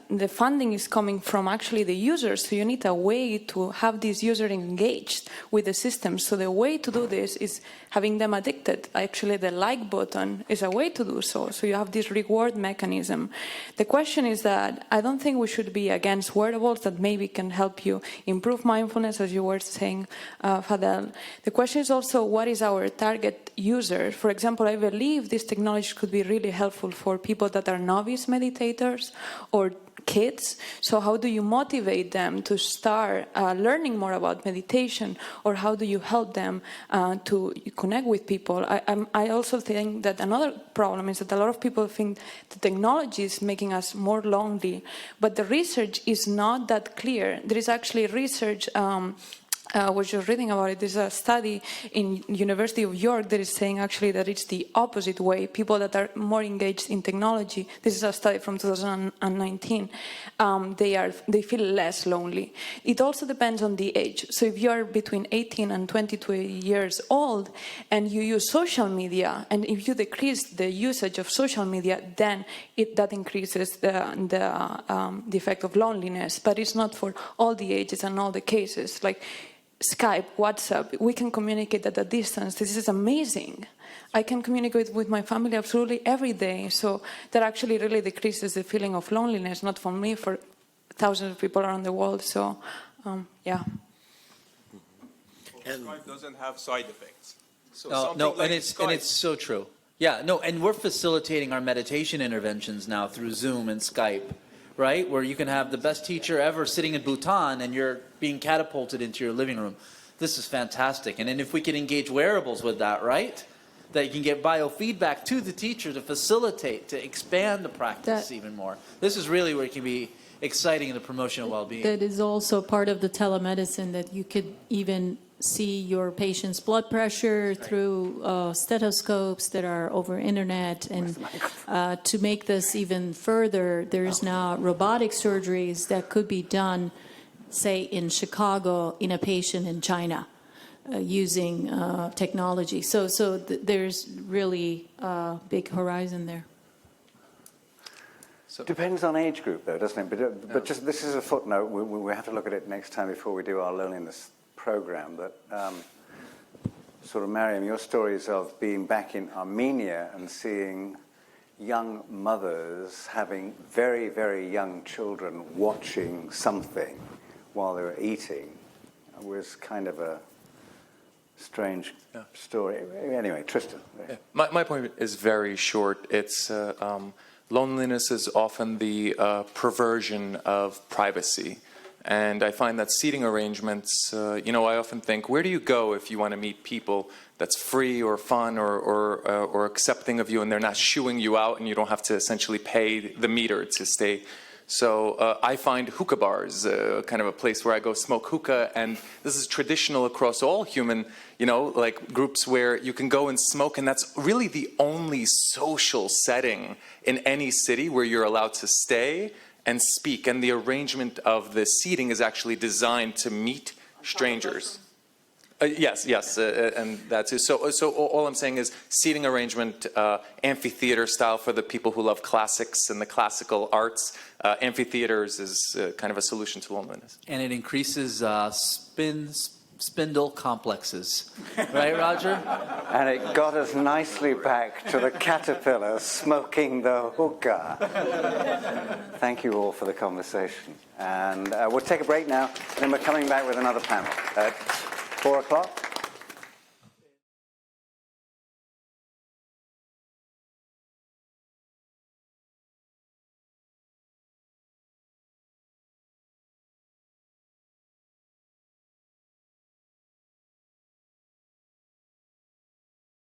the funding is coming from actually the users, so you need a way to have these users engaged with the system. So the way to do this is having them addicted. Actually, the like button is a way to do so. So you have this reward mechanism. The question is that I don't think we should be against wearables that maybe can help you improve mindfulness, as you were saying, Fadel. The question is also, what is our target user? For example, I believe this technology could be really helpful for people that are novice meditators or kids. So how do you motivate them to start learning more about meditation, or how do you help them to connect with people? I also think that another problem is that a lot of people think the technology is making us more lonely, but the research is not that clear. There is actually research was just reading about it. There's a study in University of York that is saying actually that it's the opposite way. People that are more engaged in technology, this is a study from 2019, they feel less lonely. It also depends on the age. So if you are between 18 and 22 years old and you use social media, and if you decrease the usage of social media, then that increases the effect of loneliness. But it's not for all the ages and all the cases. Like Skype, WhatsApp, we can communicate at a distance. This is amazing. I can communicate with my family absolutely every day. So that actually really decreases the feeling of loneliness, not for me, for thousands of people around the world. So, yeah. And Skype doesn't have side effects. So No, like and it's so true. Yeah, no, and we're facilitating our meditation interventions now through Zoom and Skype, right? Where you can have the best teacher ever sitting in Bhutan and you're being catapulted into your living room. This is fantastic. And then if we can engage wearables with that, right? That you can get biofeedback to the teacher to facilitate, to expand the practice even more. This is really where it can be exciting in the promotion of well-being. That is also part of the telemedicine, that you could even see your patient's blood pressure through stethoscopes that are over internet. And to make this even further, there's now robotic surgeries that could be done, say, in Chicago in a patient in China using technology. So there's really a big horizon there. Depends on age group, though, doesn't it? But just this is a footnote. We have to look at it next time before we do our loneliness program. That sort of, Mariam, your stories of being back in Armenia and seeing young mothers having very, very young children watching something while they were eating was kind of a strange story. Anyway, Tristan. Yeah. My point is very short. It's loneliness is often the perversion of privacy. And I find that seating arrangements, I often think, where do you go if you want to meet people that's free or fun or accepting of you, and they're not shooing you out and you don't have to essentially pay the meter to stay. So I find hookah bars kind of a place where I go smoke hookah, and this is traditional across all human, like groups where you can go and smoke, and that's really the only social setting in any city where you're allowed to stay and speak, and the arrangement of the seating is actually designed to meet strangers. Yes, and that's it. So all I'm saying is seating arrangement, amphitheater style for the people who love classics and the classical arts. Amphitheaters is kind of a solution to loneliness. And it increases spindle complexes. Right, Roger? And it got us nicely back to the caterpillar smoking the hookah. Thank you all for the conversation. And we'll take a break now, and then we're coming back with another panel at 4 o'clock.